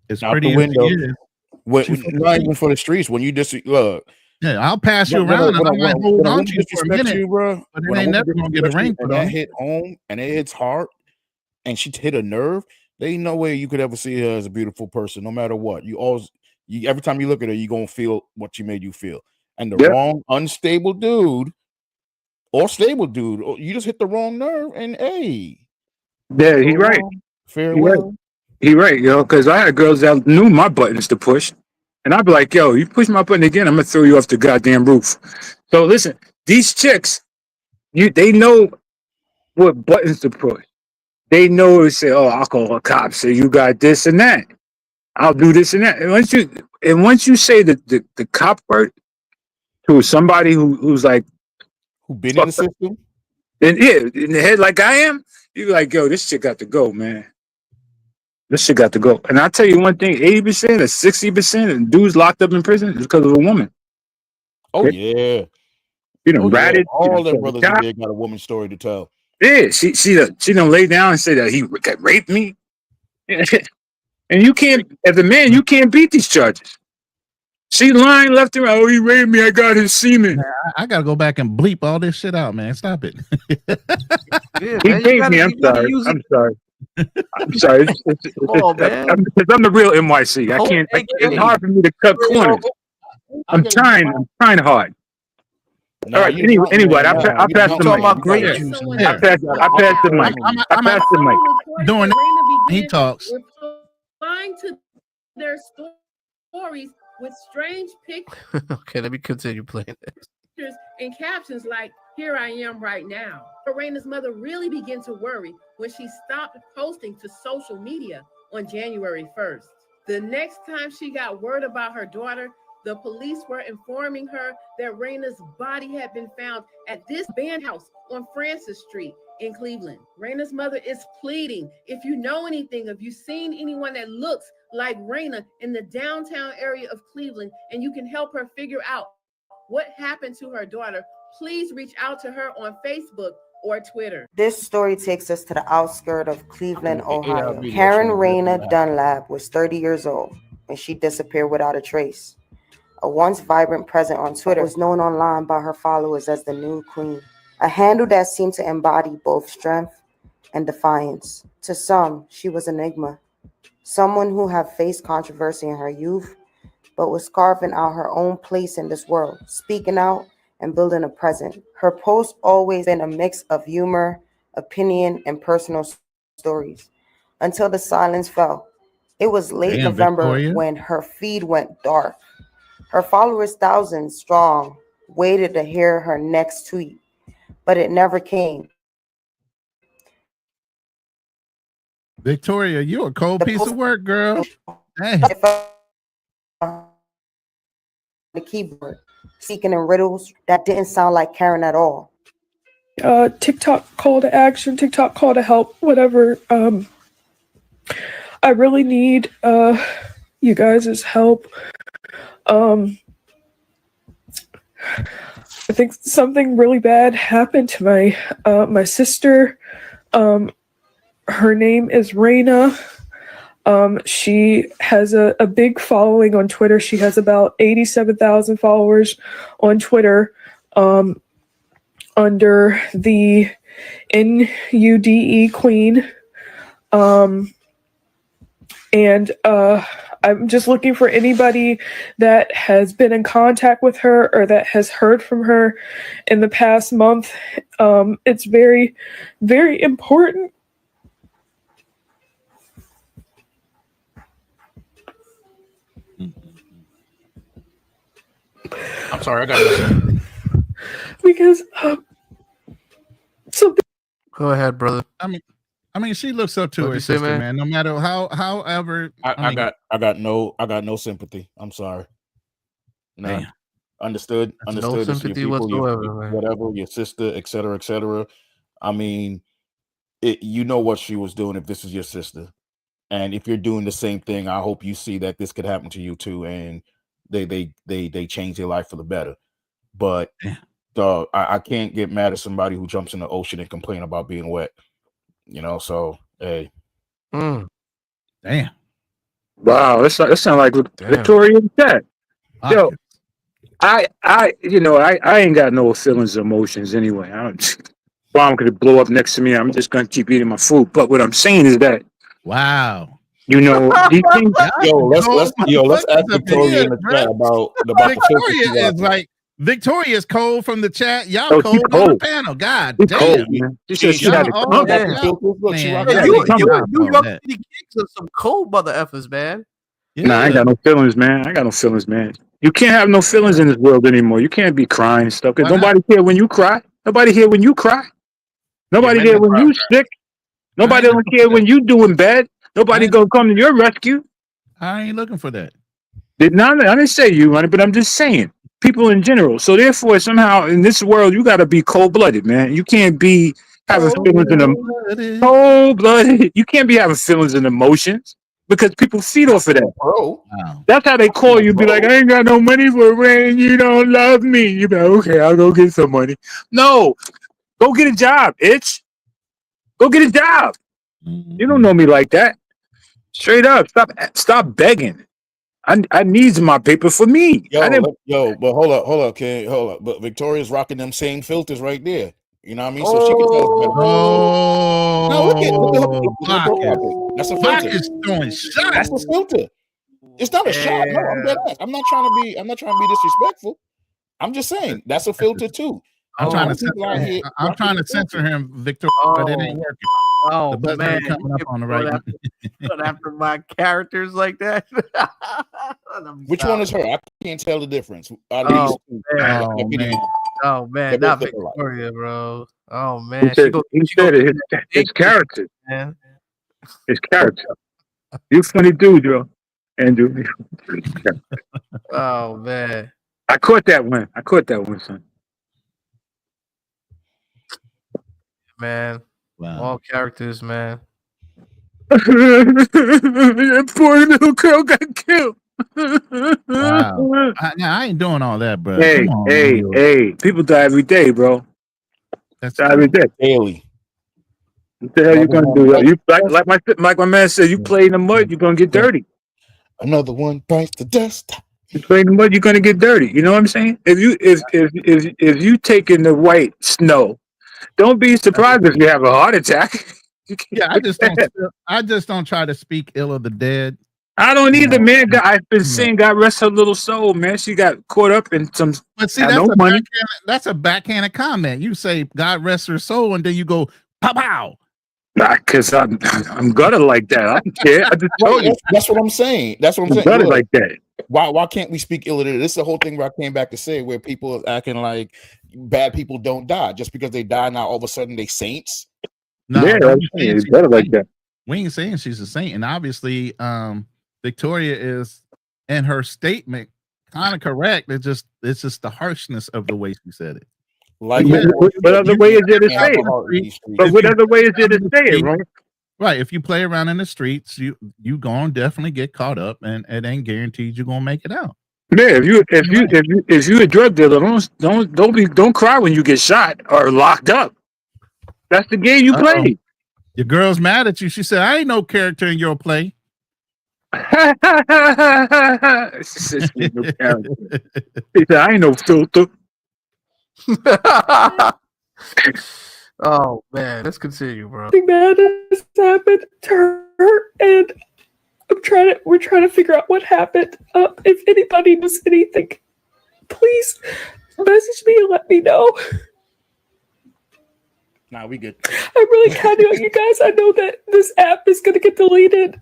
It's Out pretty the window. as she is. Not even for the streets. When you look. Yeah, I'll pass you around and I might hold on to you for a minute, bro, but it ain't never gonna get a ring put on. That hit home and it hits hard, and she hit a nerve. There ain't no way you could ever see her as a beautiful person, no matter what. Every time you look at her, you're gonna feel what she made you feel. And the wrong unstable dude or stable dude, you just hit the wrong nerve, and hey. Yeah, he's right. Farewell. He right, yo, because I had girls that knew my buttons to push. And I'd be like, yo, you push my button again, I'm going to throw you off the goddamn roof. So listen, these chicks, they know what buttons to push. They know to say, oh, I'll call a cop, say you got this and that. I'll do this and that. And once you say the cop word to somebody who's like, who been in the system, and in the head like I am, you're like, yo, this shit got to go, man. This shit got to go. And I'll tell you one thing, 80% or 60% of dudes locked up in prison is because of a woman. Oh, yeah. You know, ratted. All their brothers in there got a woman's story to tell. Yeah, she done lay down and say that he raped me. And you can't, as a man, you can't beat these charges. She lying left and right. Oh, he raped me. I got his semen. Man, I gotta go back and bleep all this shit out, man. Stop it. He raped me. I'm sorry. I'm sorry. I'm sorry. I'm the real NYC. I can't. It's hard for me to cut corners. I'm trying hard. All right. Anyway, I passed the mic. I passed the mic. I passed the mic. Doing he talks. Replying to their stories with strange pictures. Okay, let me continue playing this. And captions like, "Here I am right now." Raina's mother really began to worry when she stopped posting to social media on January 1st. The next time she got word about her daughter, the police were informing her that Raina's body had been found at this band house on Francis Street in Cleveland. Raina's mother is pleading, if you know anything, if you've seen anyone that looks like Raina in the downtown area of Cleveland, and you can help her figure out what happened to her daughter, please reach out to her on Facebook or Twitter. This story takes us to the outskirts of Cleveland, Ohio. Karen Reyna Dunlap was 30 years old when she disappeared without a trace. A once vibrant presence on Twitter, was known online by her followers as the New Queen, a handle that seemed to embody both strength and defiance. To some, she was an enigma, someone who had faced controversy in her youth, but was carving out her own place in this world, speaking out and building a present. Her posts always been a mix of humor, opinion, and personal stories, until the silence fell. It was late November when her feed went dark. Her followers, thousands strong, waited to hear her next tweet, but it never came. Victoria, you a cold piece of work, girl. Hey. the keyboard, speaking in riddles that didn't sound like Karen at all. TikTok call to action, TikTok call to help, whatever. I really need you guys' help. I think something really bad happened to my sister. Her name is Reyna. She has a big following on Twitter. She has about 87,000 followers on Twitter. Under the NUDE Queen. And I'm just looking for anybody that has been in contact with her or that has heard from her in the past month. It's very, very important. I'm sorry, I got Because something. Go ahead, brother. I mean, she looks up to What'd her you say, sister, man? man. No matter however. I got no sympathy. I'm sorry. None. Man. Understood. That's Understood. no It's your sympathy people, whatsoever, man. whatever, your sister, etc., etc. I mean, you know what she was doing if this is your sister, and if you're doing the same thing, I hope you see that this could happen to you too, and they change their life for the better. But I can't get mad at somebody who jumps in the ocean and complain about being wet. You know, so hey. Damn. Wow, that sounds like Victoria in chat. Yo, I ain't got no feelings or emotions anyway. Bomb could blow up next to me. I'm just gonna keep eating my food. But what I'm saying is that, wow, you know, these things. Let's ask Victoria in the chat about Victoria is like Victoria's cold from the chat. Y'all Oh, cold she's on the cold. panel. God She's damn. cold, man. She said she had to come. You New York City Kings are some cold mother effers, man. Nah, I ain't got no feelings, man. I ain't got no feelings, man. You can't have no feelings in this world anymore. You can't be crying and stuff. Because nobody care when you cry. Nobody here when you cry. Nobody here when you sick. Nobody don't care when you doing bad. Nobody gonna come to your rescue. I ain't looking for that. I didn't say you, honey, but I'm just saying people in general. So therefore, somehow in this world, you got to be cold blooded, man. You can't be having feelings in them. Cold blooded. You can't be having feelings and emotions because people feed off of that. Bro, that's how they call you. Be like, I ain't got no money for rent. You don't love me. You be like, okay, I'll go get some money. No, go get a job, itch. Go get a job. You don't know me like that. Straight up, stop begging. I need my paper for me. But hold up, okay, hold up. But Victoria's rocking them same filters right there. You know what I mean? So she can tell. No, look at that's a filter. Bach is throwing shots. That's a filter. It's not a shot. No, I'm dead ass. I'm not trying to be disrespectful. I'm just saying that's a filter too. I'm trying to censor him, Victor, but it ain't working. Oh, the button man, ain't coming up on the right. After my characters like that. Which one is her? I can't tell the difference. Oh, man, not Victoria, bro. Oh man, he said his character, man. His character. You funny dude, bro. Andrew. Oh man, I caught that one, son. Man, all characters, man. That poor little girl got killed. Wow. I ain't doing all that, bro. Hey, Come on, hey, people die every day, bro. That's every day. Daily. What the hell you gonna do? You like my man said, you play in the mud, you're gonna get dirty. Another one bites the dust. You play in the mud, you're gonna get dirty. You know what I'm saying? If you take in the white snow, don't be surprised if you have a heart attack. Yeah, I just don't try to speak ill of the dead. I don't either, man. I've been saying God rest her little soul, man. She got caught up in some. But see, that's a backhanded comment. You say God rest her soul, and then you go pow pow. Because I'm gutted like that. I don't care. I just told you. That's what I'm saying. That's what I'm saying. Gutted like that. Why can't we speak ill of it? This is the whole thing where I came back to say where people are acting like bad people don't die just because they die. Now all of a sudden they saints. No, it's better like that. We ain't saying she's a saint, and obviously, Victoria is in her statement kind of correct. It's just the harshness of the way she said it. Like, yeah, what other way is there to say it? But what other way is there to say it, right? Right. If you play around in the streets, you gonna definitely get caught up, and it ain't guaranteed you're gonna make it out. Yeah, if you a drug dealer, don't cry when you get shot or locked up. That's the game you play. Your girl's mad at you. She said, "I ain't no character in your play." She said, "I ain't no filter." Oh man, let's continue, bro. Something bad has happened to her, and we're trying to figure out what happened. If anybody knows anything, please message me and let me know. Nah, we good. I'm really counting on you guys. I know that this app is gonna get deleted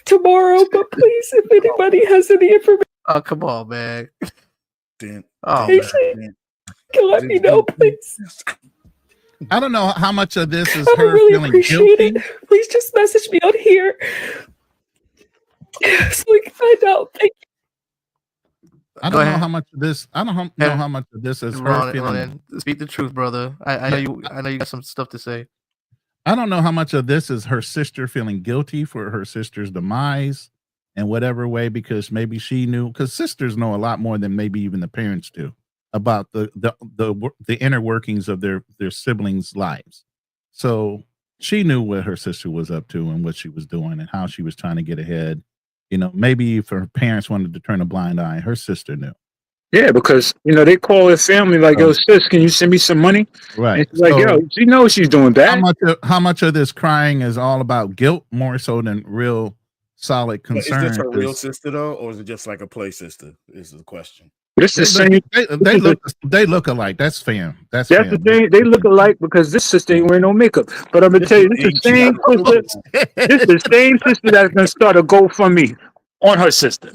tomorrow, but please, if anybody has any information, oh come on, man. Oh, man. Can let me know, please. I don't know how much of this is I her really feeling appreciate guilty. it. Please just message me on here so we can find out. Thank you. I don't know how much of this. I don't know how much of this is her feeling. Ronin, speak the truth, brother. I know you. I know you got some stuff to say. I don't know how much of this is her sister feeling guilty for her sister's demise in whatever way, because maybe she knew, because sisters know a lot more than maybe even the parents do about the inner workings of their siblings' lives. So she knew what her sister was up to and what she was doing and how she was trying to get ahead. You know, maybe if her parents wanted to turn a blind eye, her sister knew. Yeah, because they call her family like, "Yo, sis, can you send me some money?" Right. And she's like, "Yo, she knows she's doing bad." How much of this crying is all about guilt more so than real solid concern? Is this her real sister though, or is it just like a play sister? Is the question. They look alike. That's fam. That's the thing. They look alike because this sister ain't wearing no makeup. But I'm gonna tell you, this is the same sister. This is the same sister that's gonna start a GoFundMe on her sister.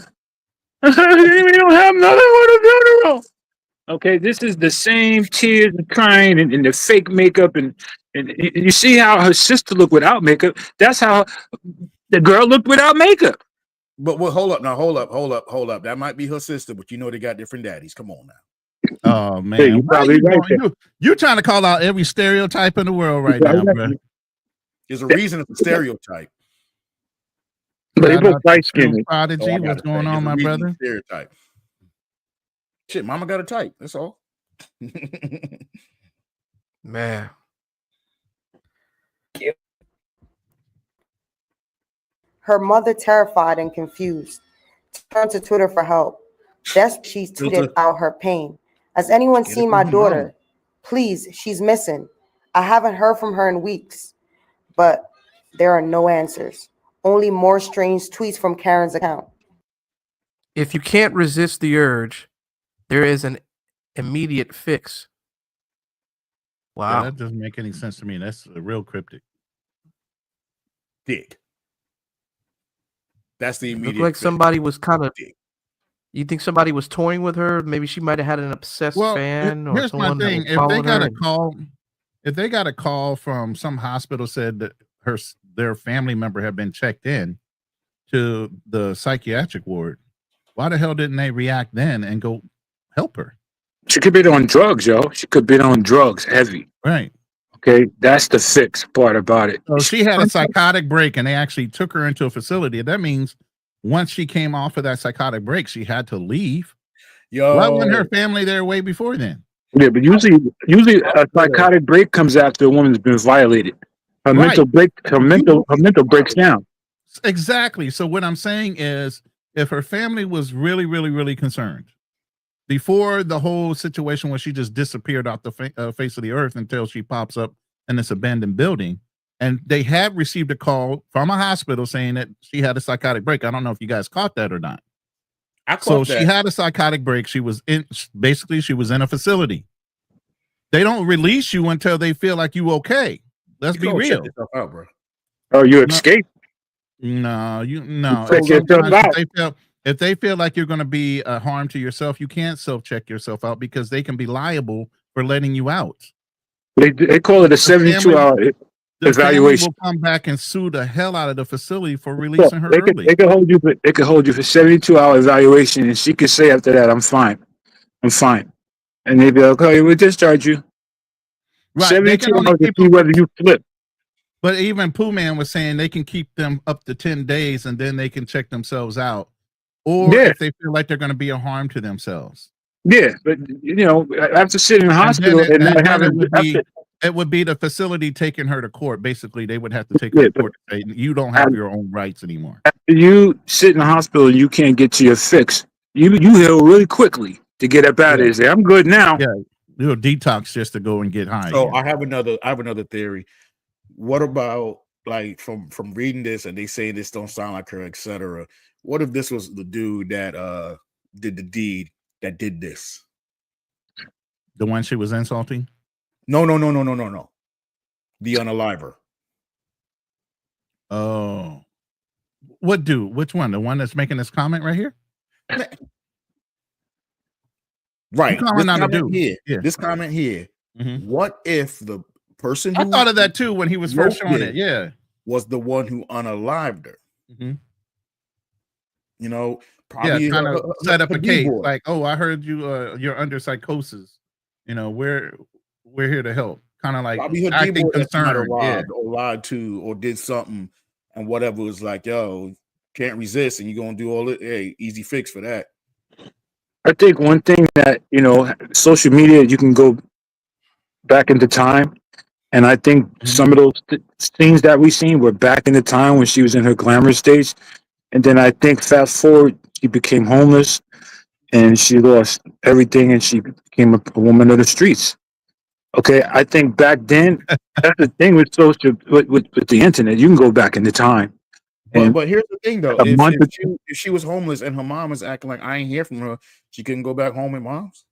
We don't have nothing for the funeral. Okay, this is the same tears and crying and the fake makeup, and you see how her sister looked without makeup. That's how the girl looked without makeup. But hold up. That might be her sister, but you know they got different daddies. Come on now. Oh man, hey, you trying to call out every stereotype in the world right now, bro. There's a reason it's a stereotype. But they both light skinned. Prodigy, what's going on, my brother? Stereotype. Shit, mama got a type. That's all. Man. Her mother, terrified and confused, turned to Twitter for help. Desperate, she tweeted out her pain. Has anyone seen my daughter? Please, she's missing. I haven't heard from her in weeks. But there are no answers. Only more strange tweets from Karen's account. If you can't resist the urge, there is an immediate fix. Wow. Yeah, that doesn't make any sense to me. That's a real cryptic. Dick. That's the immediate. Looked like somebody was kind of. You think somebody was toying with her? Maybe she might have had an obsessed fan or here's someone. My thing: if they got a call from some hospital said that their family member had been checked in to the psychiatric ward, why the hell didn't they react then and go help her? She could be on drugs, yo. She could be on drugs, heavy. Right. Okay, that's the fix part about it. So she had a psychotic break, and they actually took her into a facility. That means once she came off of that psychotic break, she had to leave. Yo, why wasn't her family there way before then? Yeah, but usually a psychotic break comes after a woman's been violated. Her mental breaks down. Exactly. So what I'm saying is, if her family was really, really, really concerned before the whole situation where she just disappeared off the face of the earth until she pops up in this abandoned building, and they had received a call from a hospital saying that she had a psychotic break. I don't know if you guys caught that or not. She had a psychotic break. She was in a facility. They don't release you until they feel like you okay. Let's be real. Check yourself out, bro. Oh, you escape? No. If they feel like you're going to be a harm to yourself, you can't self-check yourself out because they can be liable for letting you out. They call it a 72-hour. the family evaluation. will come back and sue the hell out of the facility for So releasing her they could early. they could hold you for 72-hour evaluation, and she could say after that, I'm fine, and they'd be like, okay, we'll discharge you. Right. They 72 can only hours to keep see them. whether you flip. But even Pooh Man was saying they can keep them up to 10 days and then they can check themselves out. Or Yeah, if they feel like they're going to be a harm to themselves. yeah, but after sitting in the And then hospital and not it having would be the facility taking her to court. Basically, they would have to take her yeah, to but court and say, you don't have your own rights anymore. after you sit in the hospital and you can't get to your fix, you heal really quickly to get up out of Yeah. there. Say, I'm good now. Yeah. Do a detox just to go and get high. So again. I have another theory. What about, like, from reading this and they say this don't sound like her, etc. What if this was the dude that did the deed that did this? The one she was insulting? No. The unaliver. Oh. What dude? Which one? The one that's making this comment right here? Right. This comment here. Yeah. This comment here. Mhm. What if the person I who thought of that too when he was first wrote showing it it. Yeah. was the one who unalived her? Mhm. You know, Yeah, probably kind of set up her a case D-boy. like, oh, I heard you're under psychosis. You know, we're here to help. Kind of like Probably her acting D-boy that she might have concerned. Yeah. robbed or lied to or did something, and whatever was like, yo, can't resist, and you're gonna do all it. Hey, easy fix for that. I think one thing that, social media, you can go back into time. And I think some of those scenes that we seen were back in the time when she was in her glamour stage. And then I think fast forward, she became homeless and she lost everything and she became a woman of the streets. Okay, I think back then, that's the thing with with the internet. You can go back in the time. But here's the thing though, a month if she was homeless and her mom is acting like I ain't hear from her, she couldn't go back home with mom's.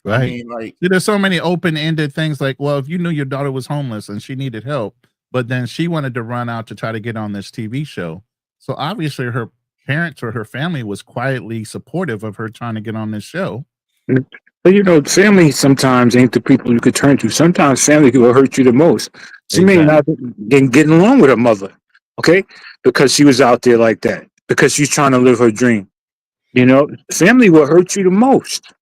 Right. I mean, like, see, there's so many open-ended things like, well, if you knew your daughter was homeless and she needed help, but then she wanted to run out to try to get on this TV show. So obviously her parents or her family was quietly supportive of her trying to get on this show. But family sometimes ain't the people you could turn to. Sometimes family will hurt you the most. She may not been getting along with her mother, okay? Because she was out there like that. Because she's trying to live her dream. Family will hurt you the most.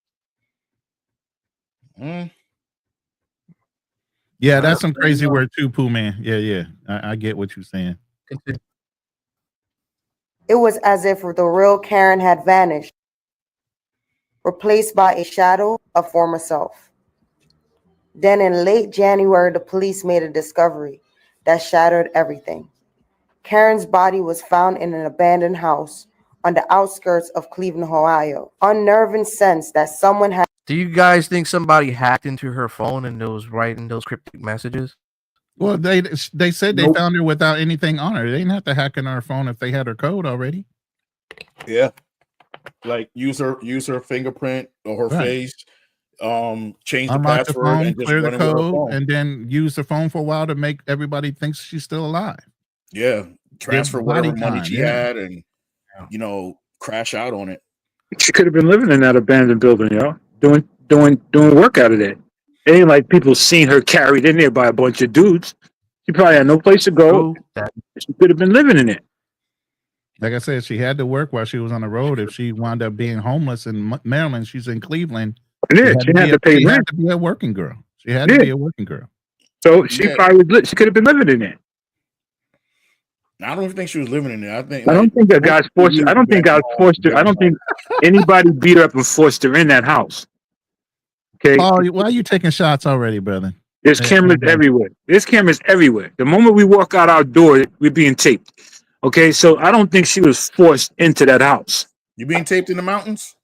Yeah, that's some crazy word too, Pooh Man. Yeah. I get what you're saying. It was as if the real Karen had vanished, replaced by a shadow of former self. Then in late January, the police made a discovery that shattered everything. Karen's body was found in an abandoned house on the outskirts of Cleveland, Ohio. Unnerving sense that someone had. Do you guys think somebody hacked into her phone and was writing those cryptic messages? Well, they said they found her without anything on her. They didn't have to hack in her phone if they had her code already. Yeah, like use her fingerprint or her face, change the Unlock the password phone, and just clear the run it with her code, phone. and then use the phone for a while to make everybody think she's still alive. Yeah, transfer whatever body money time, she yeah. had and crash out on it. She could have been living in that abandoned building, doing work out of there. It ain't like people seen her carried in there by a bunch of dudes. She probably had no place to go. She could have been living in it. Like I said, she had to work while she was on the road. If she wound up being homeless in Maryland, she's in Cleveland. Yeah, she had to pay She rent. had to be a working girl. She had to be a working girl. So she probably she could have been living in it. I don't even think she was living in there. I don't think that guy's forced her. I don't think guys forced her. I don't think anybody beat her up and forced her in that house. Okay. Paul, why are you taking shots already, brother? There's cameras everywhere. There's cameras everywhere. The moment we walk out our door, we're being taped. Okay, so I don't think she was forced into that house. You being taped in the mountains?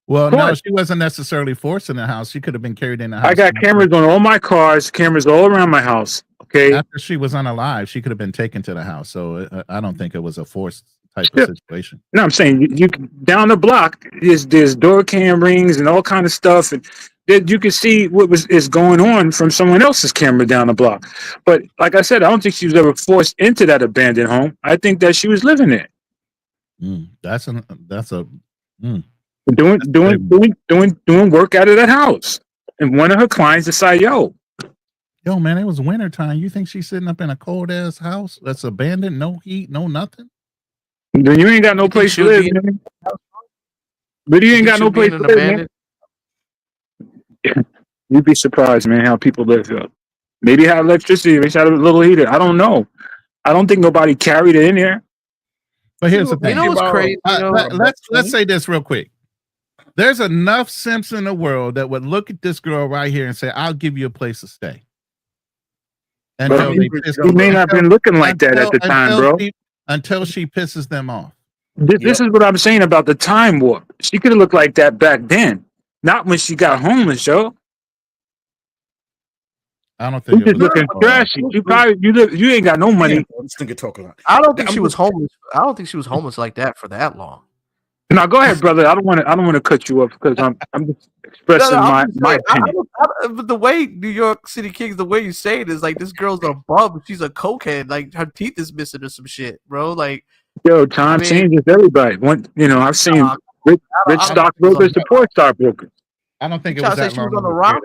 Well, no, she wasn't necessarily forced in the house. She could have been carried in the house. I got cameras on all my cars, cameras all around my house. Okay. After she was unalive, she could have been taken to the house. So I don't think it was a forced type of situation. No, I'm saying you down the block. There's door cam rings and all kind of stuff, and you can see what is going on from someone else's camera down the block. But like I said, I don't think she was ever forced into that abandoned home. I think that she was living there. Doing work out of that house. And one of her clients decided, yo, Yo, man, it was wintertime. You think she's sitting up in a cold ass house that's abandoned, no heat, no nothing? Then you ain't got no You think place she to would live, be in, man. But you you ain't think got she no would be place in to an live, man. abandoned? You'd be surprised, man, how people live. Maybe had electricity. They had a little heater. I don't know. I don't think nobody carried it in there. But here's the thing. You know what's crazy? Let's say this real quick. There's enough simps in the world that would look at this girl right here and say, "I'll give you a place to stay." Until they piss He may not have been looking like that at the time, bro. Until she pisses them off. This is what I'm saying about the time warp. She could have looked like that back then, not when she got homeless, yo. I don't think you just looking trashy. You ain't got no money. This nigga talking. I don't think she was homeless. I don't think she was homeless like that for that long. Now go ahead, brother. I don't want to cut you off because I'm just expressing my opinion. But the way New York City Kings, the way you say it is like this girl's a bum. She's a cokehead. Like her teeth is missing or some shit, bro. Like, yo, time changes everybody. I've seen rich stockbrokers to poor stockbrokers. I don't think it was that long. On the route.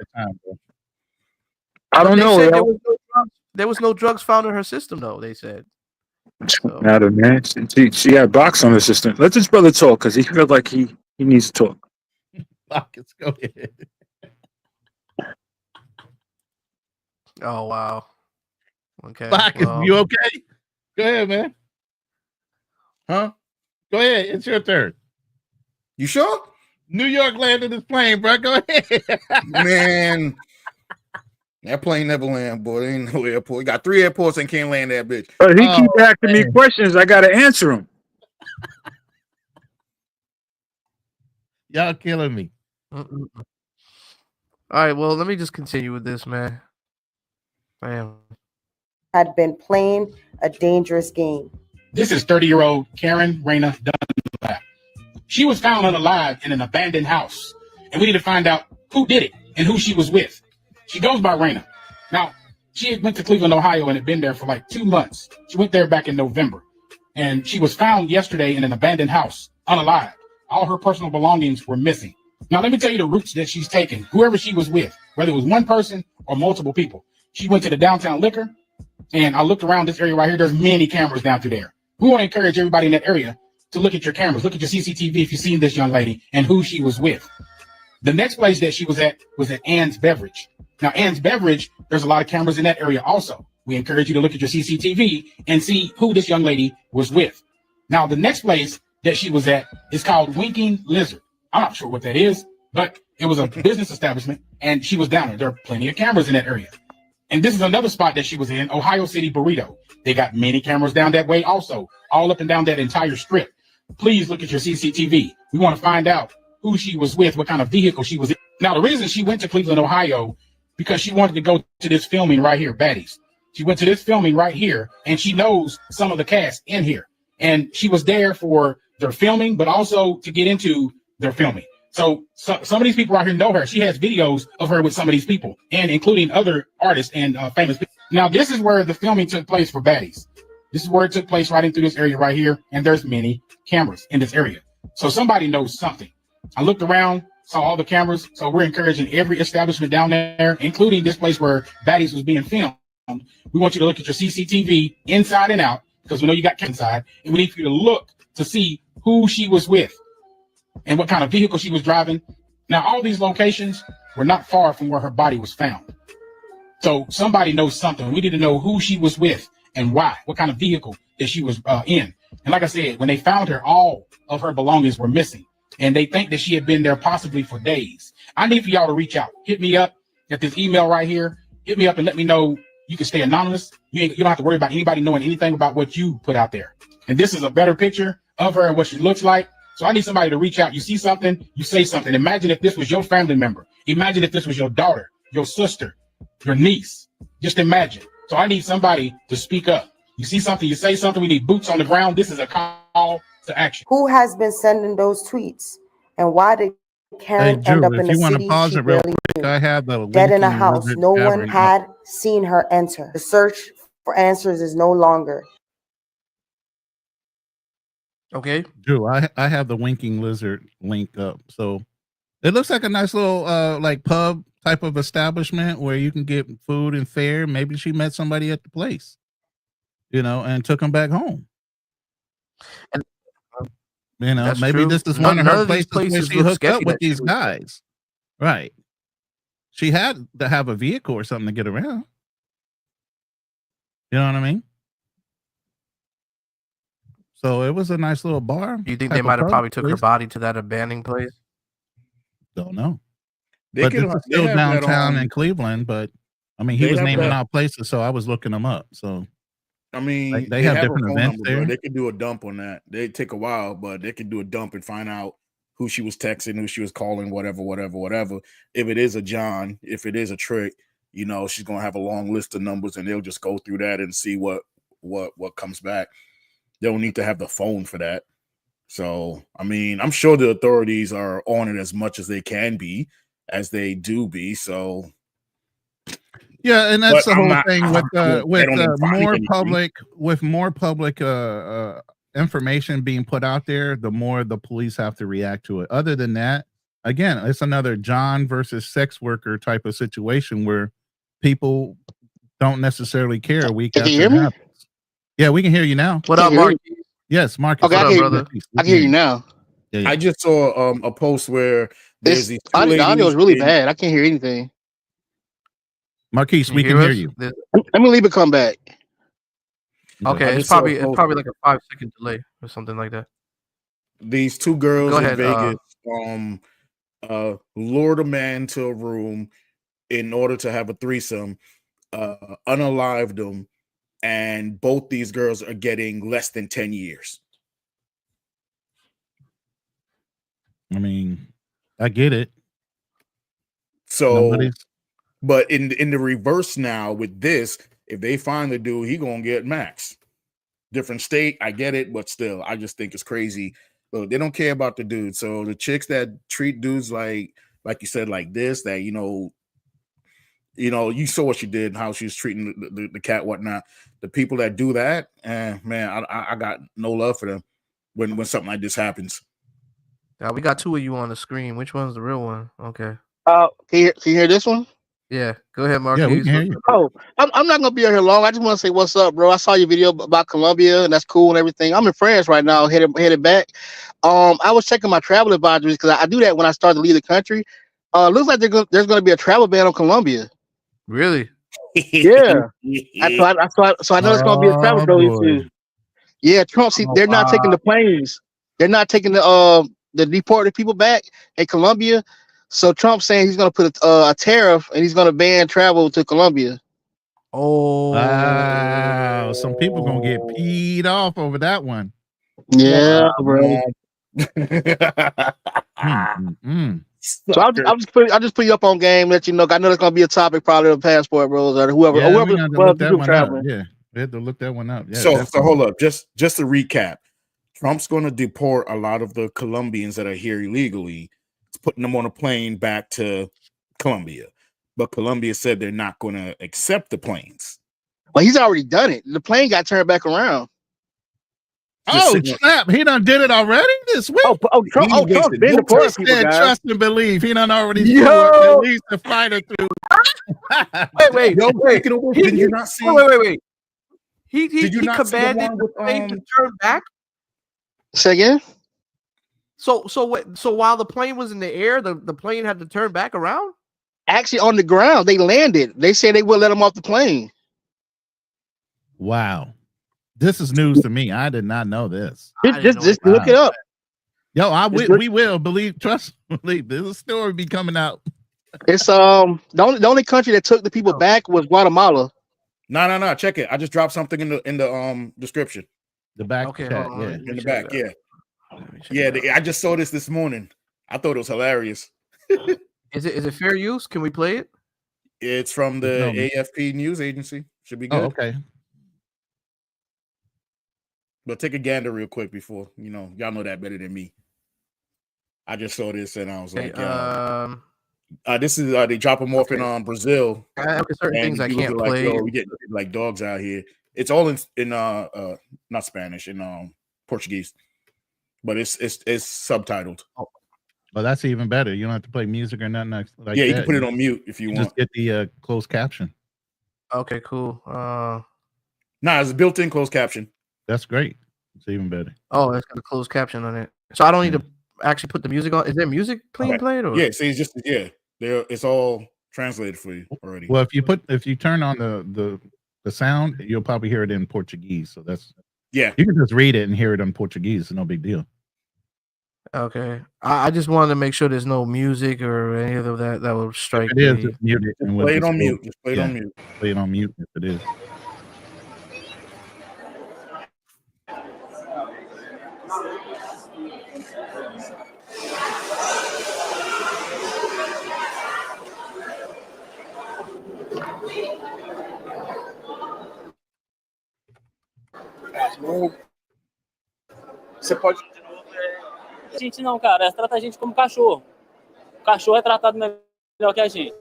I don't know. There was no drugs found in her system, though. They said. So. Matter, man. She had box on the system. Let this brother talk because he feels like he needs to talk. Let's go ahead. Oh wow. Okay. You okay? Go ahead, man. Huh? Go ahead. It's your turn. You sure? New York landed his plane, bro. Go ahead. Man. That plane never land, boy. There ain't no airport. You got 3 airports and can't land that bitch. But he keep asking me questions. I gotta answer them. Y'all killing me. All right, well, let me just continue with this, man. Had been playing a dangerous game. This is 30-year-old Karen Reyna Dunlap. She was found unalive in an abandoned house, and we need to find out who did it and who she was with. She goes by Raina. Now, she went to Cleveland, Ohio, and had been there for like 2 months. She went there back in November, and she was found yesterday in an abandoned house, unalive. All her personal belongings were missing. Now, let me tell you the routes that she's taken, whoever she was with, whether it was one person or multiple people. She went to the downtown liquor, and I looked around this area right here. There's many cameras down through there. We want to encourage everybody in that area to look at your cameras, look at your CCTV if you've seen this young lady and who she was with. The next place that she was at Ann's Beverage. Now, Ann's Beverage, there's a lot of cameras in that area also. We encourage you to look at your CCTV and see who this young lady was with. Now, the next place that she was at is called Winking Lizard. I'm not sure what that is, but it was a business establishment, and she was down there. There are plenty of cameras in that area. And this is another spot that she was in, Ohio City Burrito. They got many cameras down that way also, all up and down that entire strip. Please look at your CCTV. We want to find out who she was with, what kind of vehicle she was in. Now, the reason she went to Cleveland, Ohio, because she wanted to go to this filming right here, Baddies. She went to this filming right here, and she knows some of the cast in here. And she was there for their filming, but also to get into their filming. So some of these people out here know her. She has videos of her with some of these people, and including other artists and famous people. Now, this is where the filming took place for Baddies. This is where it took place, right in through this area right here, and there's many cameras in this area. So somebody knows something. I looked around, saw all the cameras, so we're encouraging every establishment down there, including this place where Baddies was being filmed. We want you to look at your CCTV inside and out, because we know you got cameras inside, and we need you to look to see who she was with and what kind of vehicle she was driving. Now, all these locations were not far from where her body was found. So somebody knows something. We need to know who she was with and why, what kind of vehicle that she was in. And like I said, when they found her, all of her belongings were missing. And they think that she had been there possibly for days. I need for y'all to reach out. Hit me up at this email right here. Hit me up and let me know. You can stay anonymous. You don't have to worry about anybody knowing anything about what you put out there. And this is a better picture of her and what she looks like. So I need somebody to reach out. You see something, you say something. Imagine if this was your family member. Imagine if this was your daughter, your sister, your niece. Just imagine. So I need somebody to speak up. You see something, you say something. We need boots on the ground. This is a call to action. Who has been sending those tweets? And why did Karen end up in a city she barely knew? I have the dead in a house. No one had seen her enter. The search for answers is no longer. Okay. Drew, I have the Winking Lizard link up. So it looks like a nice little like pub type of establishment where you can get food and fare. Maybe she met somebody at the place, and took him back home. And maybe true. this is one of None her of these places where places she look hooked up sketchy with that she these was there. guys. Right. She had to have a vehicle or something to get around. You know what I mean? So it was a nice little bar. You think type they of might have pub probably took her place. body to that abandoned place? Don't know. They But could. this is They still have that downtown in Cleveland. But I mean, he They was have naming that. out places, so I was looking them up. So I mean, they they have have her different phone events number, bro. there. They could do a dump on that. They take a while, but they could do a dump and find out who she was texting, who she was calling, whatever. If it is a John, if it is a trick, she's gonna have a long list of numbers, and they'll just go through that and see what comes back. They don't need to have the phone for that. So, I mean, I'm sure the authorities are on it as much as they can be, as they do be. So, yeah, and that's but the I'm whole not. thing I'm with not bet on them finding more anything. public information being put out there, the more the police have to react to it. Other than that, again, it's another John versus sex worker type of situation where people don't necessarily care a week Can you after hear it me? happens. Yeah, we can hear you now. What Can up, you hear Mark? me? Yes, Marcus. Okay, What I up, can hear brother? you. I can hear you now. Yeah. I just saw a post where there's these two The audio is ladies really in. bad. I can't hear anything. Marquise, Can we you can hear hear us? you. Let me leave and come back. Okay, I it's just saw a probably post like a 5-second delay or something like that. These two girls Go in ahead. Vegas lured a man to a room in order to have a threesome, unalived them, and both these girls are getting less than 10 years. I mean, I get it. So, but in the reverse now with this, if they find the dude, he gonna get max. Different state, I get it, but still, I just think it's crazy. Look, they don't care about the dude. So the chicks that treat dudes like you said, like this, that you saw what she did, how she was treating the cat, whatnot. The people that do that, man, I got no love for them when something like this happens. We got two of you on the screen. Which one's the real one? Okay. Can you hear this one? Yeah. Go ahead, Mark. Yeah, we can hear you. Oh, I'm not gonna be out here long. I just want to say what's up, bro. I saw your video about Colombia, and that's cool and everything. I'm in France right now, headed back. I was checking my travel advisories because I do that when I start to leave the country. Looks like there's gonna be a travel ban on Colombia. Really? Yeah. So I know it's gonna be a travel ban too. Yeah, Trump. See, they're not taking the planes. They're not taking the deported people back in Colombia. So Trump's saying he's going to put a tariff and he's going to ban travel to Colombia. Oh, wow! Some people gonna get peed off over that one. Yeah, bro. So I just put you up on game, let you know. I know there's gonna be a topic probably of passport bros or whoever. Yeah, or we whoever got to look that one up. traveling. Yeah, we had to look that one up. Yeah. So hold up, just to recap, Trump's going to deport a lot of the Colombians that are here illegally, putting them on a plane back to Colombia. But Colombia said they're not going to accept the planes. Well, he's already done it. The plane got turned back around. Oh snap! He done did it already this week. Trump's been deporting people, guys. Trust and believe. He done already Yo! at least a fight or two. wait. Did you not see? Wait. He Did you not commanded see the one the with, plane to turn back. Say again. So while the plane was in the air, the plane had to turn back around. Actually, on the ground, they landed. They said they wouldn't let them off the plane. Wow, this is news to me. I did not know this. Just look it up. Yo, we will believe. Trust, believe. This story be coming out. It's the only country that took the people back was Guatemala. No. Check it. I just dropped something in the description. The back Okay, chat, hold on, yeah. let me In the check back, it yeah. out. I just saw this morning. I thought it was hilarious. Is it fair use? Can we play it? It's from the AFP news agency. Should be good. Oh, okay. But take a gander real quick before y'all know that better than me. I just saw this and I was like, this is they drop them off in Brazil. Certain things I can't play. Yo, we get like dogs out here. It's all in not Spanish, in Portuguese, but it's subtitled. Well, that's even better. You don't have to play music or nothing like that. Yeah, you can put it on mute if you want. Just get the closed caption. Okay, cool. Nah, it's a built-in closed caption. That's great. It's even better. Oh, it's got a closed caption on it. So I don't need to actually put the music on. Is there music being played? Or? Yeah, see, it's just it's all translated for you already. Well, if you turn on the sound, you'll probably hear it in Portuguese. So that's you can just read it and hear it in Portuguese. It's no big deal. Okay, I just wanted to make sure there's no music or any of that that would strike. If it is, just mute it. And Play it on mute. Just play it on mute. Play it on mute if it is. Você pode. A gente não, cara, trata a gente como cachorro. O cachorro é tratado melhor que a gente.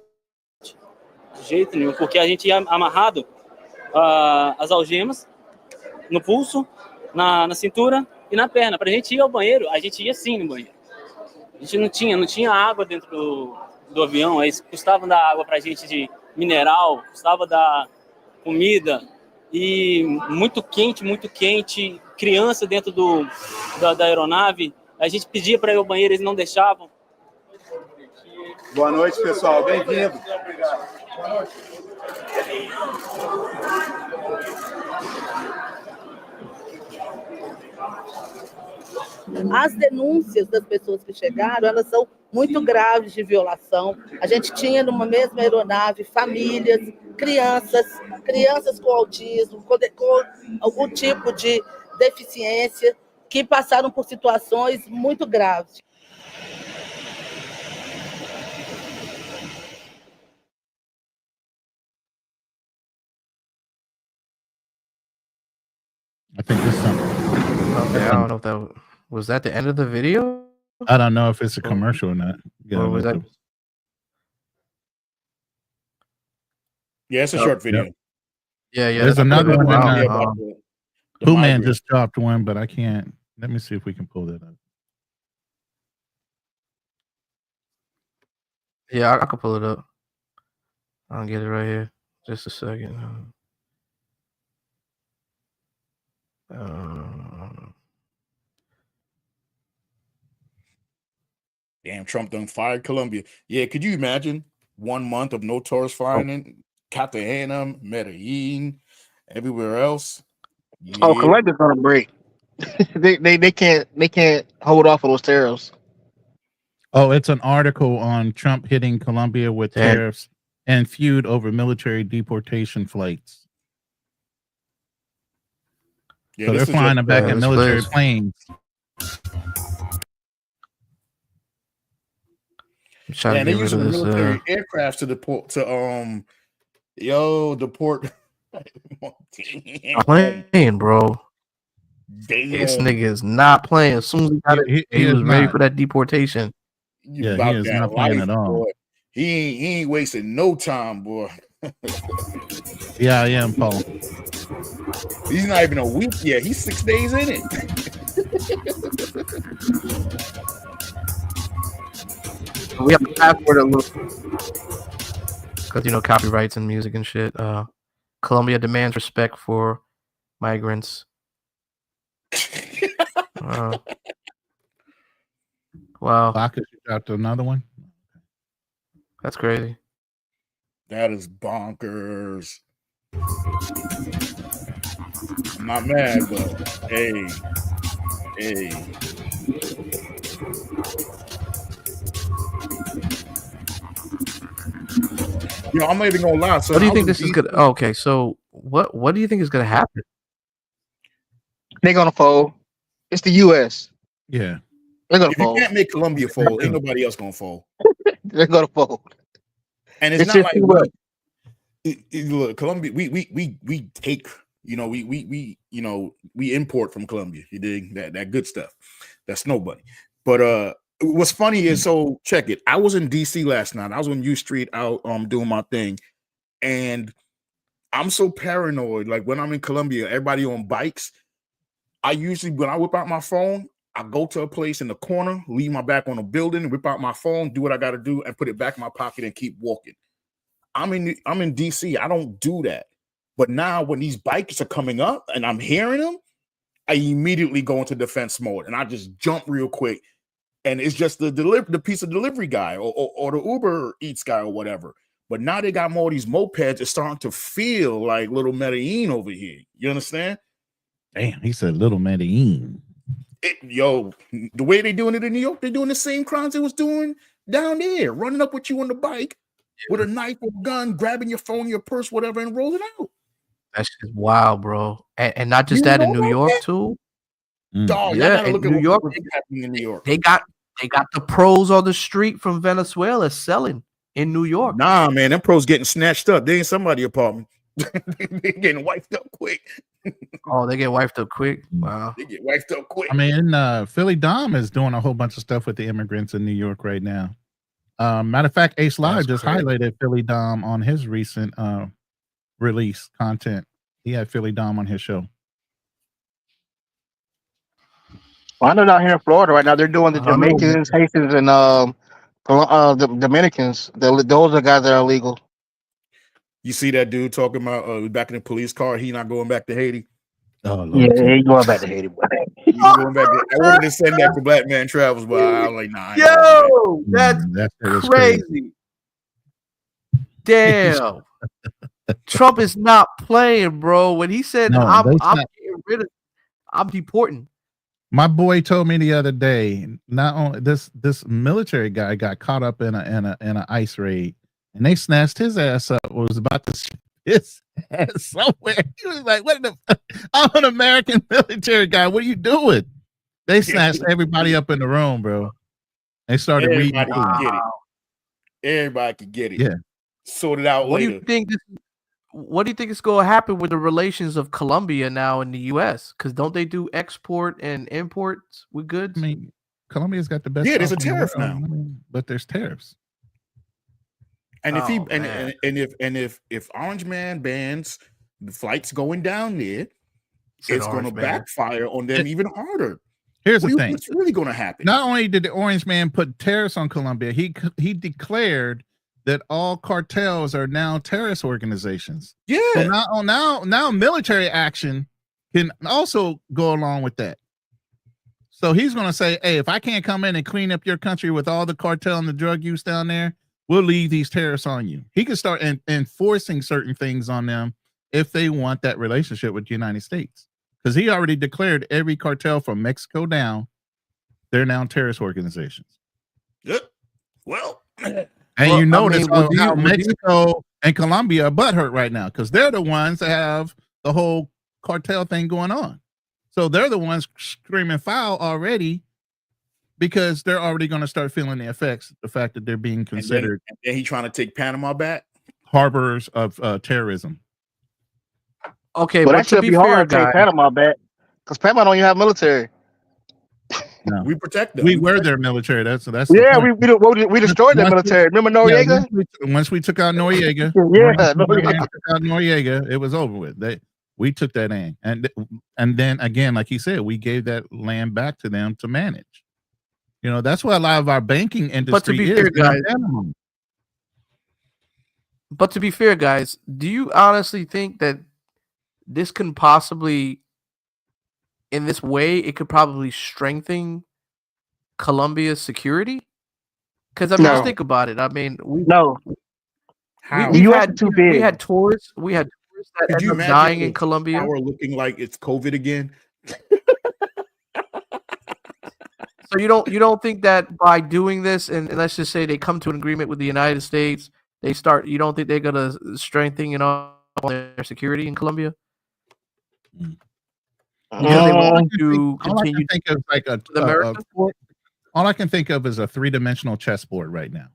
De jeito nenhum, porque a gente ia amarrado as algemas no pulso, na cintura e na perna. Pra gente ir ao banheiro, a gente ia sim no banheiro. A gente não tinha água dentro do avião, aí custava dar água pra gente de mineral, custava dar comida. E muito quente, criança dentro da aeronave. A gente pedia para ir ao banheiro, eles não deixavam. Boa noite, pessoal. Bem-vindo. Boa noite. As denúncias das pessoas que chegaram, elas são muito graves de violação. A gente tinha numa mesma aeronave famílias, crianças com autismo, com algum tipo de deficiência, que passaram por situações muito graves. I think this something. Okay, I don't know if that was that the end of the video. I don't know if it's a commercial or not. Or was that? Yeah, it's a short video. Yeah. There's another one. Who Man migrant. just dropped one, but I can't. Let me see if we can pull that up. Yeah, I can pull it up. I'll get it right here. Just a second. Damn, Trump done fired Colombia. Yeah, could you imagine 1 month of no tourists flying in Cartagena, Medellin, everywhere else? Yeah. Oh, Colombia's gonna break. they can't hold off on those tariffs. Oh, it's an article on Trump hitting Colombia with tariffs and feud over military deportation flights. Yeah, so they're flying them back in military planes. And they're using military aircrafts to deport deport. Playing, bro. Damn. This nigga is not playing. As soon as he got it, he was ready for that deportation. Yeah, he is not playing at all. Boy. He ain't wasting no time, boy. Yeah, I am, Paul. He's not even a week yet. He's 6 days in it. We have to fast forward a little because copyrights and music and shit. Colombia demands respect for migrants. Wow. Bacchus got another one. That's crazy. That is bonkers. I'm not mad, but hey. I'm not even gonna lie. So what do you think this is gonna? Oh, okay, so what do you think is gonna happen? They're gonna fold. It's the U.S. Yeah. They're gonna if fold. You can't make Colombia fold, ain't nobody else gonna fold. They're gonna fold. And it's not like look, Colombia. We take. We import from Colombia. You dig that good stuff. That's nobody. But what's funny is, so check it. I was in DC last night. I was on U Street out doing my thing, and I'm so paranoid. Like when I'm in Colombia, everybody on bikes. I usually, when I whip out my phone, I go to a place in the corner, leave my back on a building, whip out my phone, do what I got to do, and put it back in my pocket and keep walking. I'm in DC. I don't do that. But now when these bikers are coming up and I'm hearing them, I immediately go into defense mode and I just jump real quick. And it's just the piece of delivery guy or the Uber Eats guy or whatever. But now they got more of these mopeds. It's starting to feel like little Medellin over here. You understand? Damn, he said little Medellin. Yo, the way they doing it in New York, they're doing the same crimes they was doing down there, running up with you on the bike with a knife or gun, grabbing your phone, your purse, whatever, and rolling out. That's just wild, bro. And not just that, in New York too. Dog, Yeah, gotta in look at New what's York, happening in New York. they got the pros on the street from Venezuela selling in New York. Nah, man, them pros getting snatched up. They in somebody's apartment. They getting wiped up quick. Oh, they get wiped up quick. Wow. They get wiped up quick. I mean, Philly Dom is doing a whole bunch of stuff with the immigrants in New York right now. Matter of fact, Ace Live just highlighted Philly Dom on his recent release content. He had Philly Dom on his show. Well, I know down here in Florida right now they're doing the Jamaicans, Haitians, and the Dominicans. Those are the guys that are illegal. You see that dude talking about back in the police car, he not going back to Haiti. Oh, Lord. Yeah, he ain't going back to Haiti. He's going back I wanted to send that to Black Man Travels, but I was like, nah. Yo, that's crazy. Damn. Trump is not playing, bro. When he said, No, I'm not. getting rid of, I'm deporting. My boy told me the other day, not only this military guy got caught up in a ICE raid, and they snatched his ass up. Was about to shoot his ass somewhere. He was like, "What the? I'm an American military guy. What are you doing?" They snatched everybody up in the room, bro. They started reading. Everybody can get it. Everybody can get it. Yeah. Sort it out What later. do you think? What do you think is going to happen with the relations of Colombia now in the U.S.? Because don't they do export and imports with goods? I mean, Colombia's got the best. Yeah, there's a stuff in the tariff world, now. but there's tariffs. And if Orange Man bans the flights going down there, it's going to backfire on them even harder. Here's the thing: what's really going to happen? Not only did the Orange Man put tariffs on Colombia, he declared that all cartels are now terrorist organizations. Yeah. So now military action can also go along with that. So he's going to say, hey, if I can't come in and clean up your country with all the cartel and the drug use down there, we'll leave these tariffs on you. He can start enforcing certain things on them if they want that relationship with the United States. Because he already declared every cartel from Mexico down, they're now terrorist organizations. Yep. Well, and you notice how Mexico and Colombia are butthurt right now because they're the ones that have the whole cartel thing going on. So they're the ones screaming foul already because they're already going to start feeling the effects, the fact that they're being considered. And then he trying to take Panama back? Harborers of terrorism. Okay, but that should be hard to take Panama back because Panama don't even have military. No. We protect them. We were their military. That's yeah. We destroyed their military. Remember Noriega? Yeah, once we took out Noriega, Noriega, it was over with. We took that in, and then again, like he said, we gave that land back to them to manage. You know, that's what a lot of our banking industry but to be is. Fair, guys, but to be fair, guys, do you honestly think that this can possibly, in this way, it could probably strengthen Colombia's security? Because I mean, just think about it. I mean, we had tourists. We had tourists that ended up dying in Colombia. We're looking like it's COVID again. So you don't think that by doing this, and let's just say they come to an agreement with the United States, they start. You don't think they're gonna strengthen, their security in Colombia? Because they want to continue. All I can think of is a three-dimensional chessboard right now,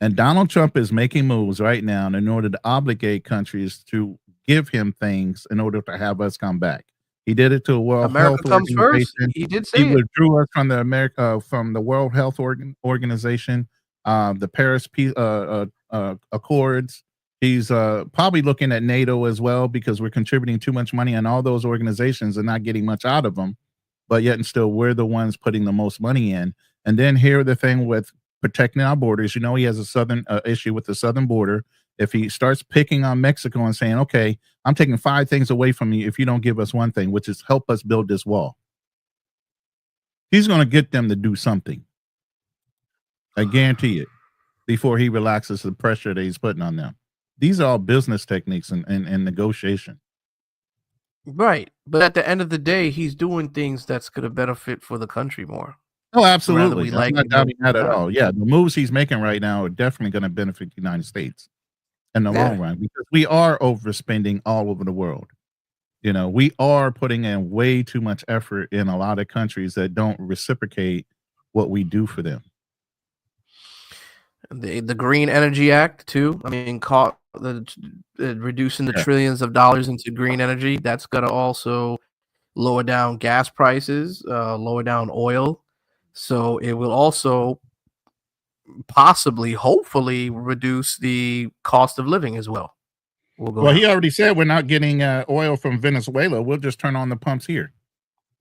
and Donald Trump is making moves right now in order to obligate countries to give him things in order to have us come back. He did it to a World Health Organization. He did say he withdrew us from the World Health Organization, the Paris Peace Accords. He's probably looking at NATO as well because we're contributing too much money on all those organizations and not getting much out of them. but yet and still we're the ones putting the most money in. And then here the thing with protecting our borders, you know, he has a southern issue with the southern border. If he starts picking on Mexico and saying, okay, I'm taking 5 things away from you if you don't give us one thing, which is help us build this wall, he's going to get them to do something. I guarantee it, before he relaxes the pressure that he's putting on them. These are all business techniques and negotiation. Right. But at the end of the day, he's doing things that's going to benefit for the country more. Oh, absolutely. We I'm like not it doubting that or at not. all. Yeah, the moves he's making right now are definitely going to benefit the United States in the long run, because we are overspending all over the world. You know, we are putting in way too much effort in a lot of countries that don't reciprocate what we do for them. The Green Energy Act too. I mean, reducing the trillions of dollars into green energy. That's going to also lower down gas prices, lower down oil. So it will also possibly, hopefully, reduce the cost of living as well. Well, he already said we're not getting oil from Venezuela. We'll just turn on the pumps here.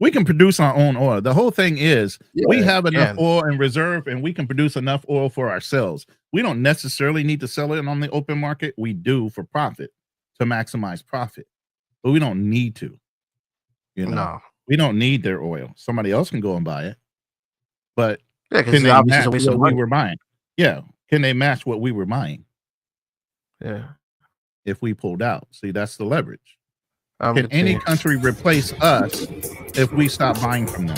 We can produce our own oil. The whole thing is we have enough oil in reserve, and we can produce enough oil for ourselves. We don't necessarily need to sell it on the open market. We do for profit, to maximize profit, but we don't need to. You know, we don't need their oil. Somebody else can go and buy it, but can they match what we were buying? Yeah, can they match what we were buying? Yeah. If we pulled out, see, that's the leverage. Can any country replace us if we stop buying from them?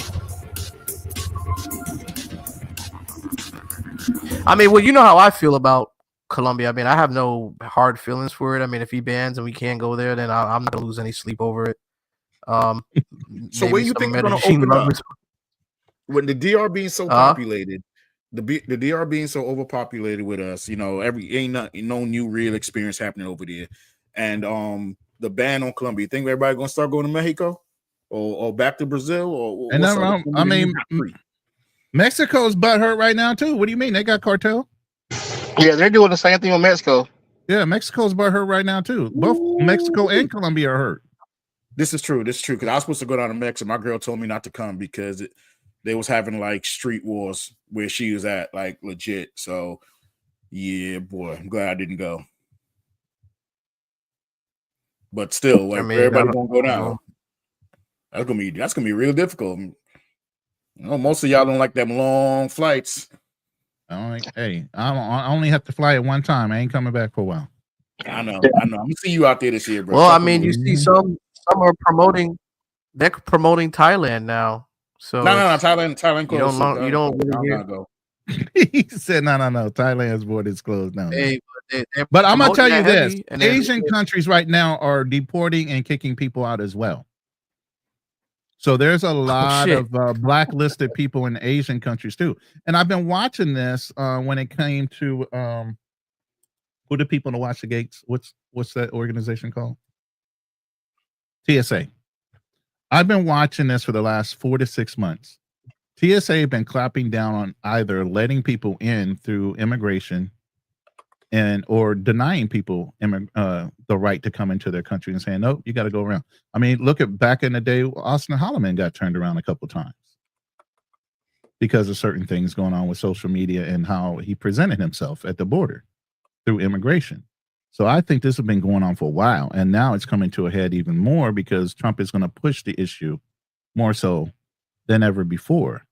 I mean, well, you know how I feel about Colombia. I mean, I have no hard feelings for it. I mean, if he bans and we can't go there, then I'm not gonna lose any sleep over it. So where you think it's gonna open up? When the DR being so populated, the DR being so overpopulated with us, you know, no new real experience happening over there, and the ban on Colombia. You think everybody gonna start going to Mexico or back to Brazil? Or and I mean, Mexico's butthurt right now too. What do you mean? They got cartel? Yeah, they're doing the same thing with Mexico. Yeah, Mexico's butthurt right now too. Both Mexico and Colombia are hurt. This is true. This is true. Because I was supposed to go down to Mexico. My girl told me not to come because they was having like street wars where she was at, like legit. So yeah, boy, I'm glad I didn't go. But still, like, everybody gonna go down. That's gonna be real difficult. You know, most of y'all don't like them long flights. Hey, I only have to fly it one time. I ain't coming back for a while. I know. I'm gonna see you out there this year, bro. Well, I mean, you see some are promoting. They're promoting Thailand now. So no, Thailand closed. You don't really hear. Go. He said, no. Thailand's border is closed now. Hey, but I'm gonna tell you this: Asian countries right now are deporting and kicking people out as well. So there's a lot of blacklisted people in Asian countries too. And I've been watching this when it came to who the people to watch the gates. What's that organization called? TSA. I've been watching this for the last 4 to 6 months. TSA have been clapping down on either letting people in through immigration or denying people the right to come into their country and saying, no, you got to go around. I mean, look at back in the day, Austin Holloman got turned around a couple times because of certain things going on with social media and how he presented himself at the border through immigration. So I think this has been going on for a while, and now it's coming to a head even more because Trump is going to push the issue more so than ever before.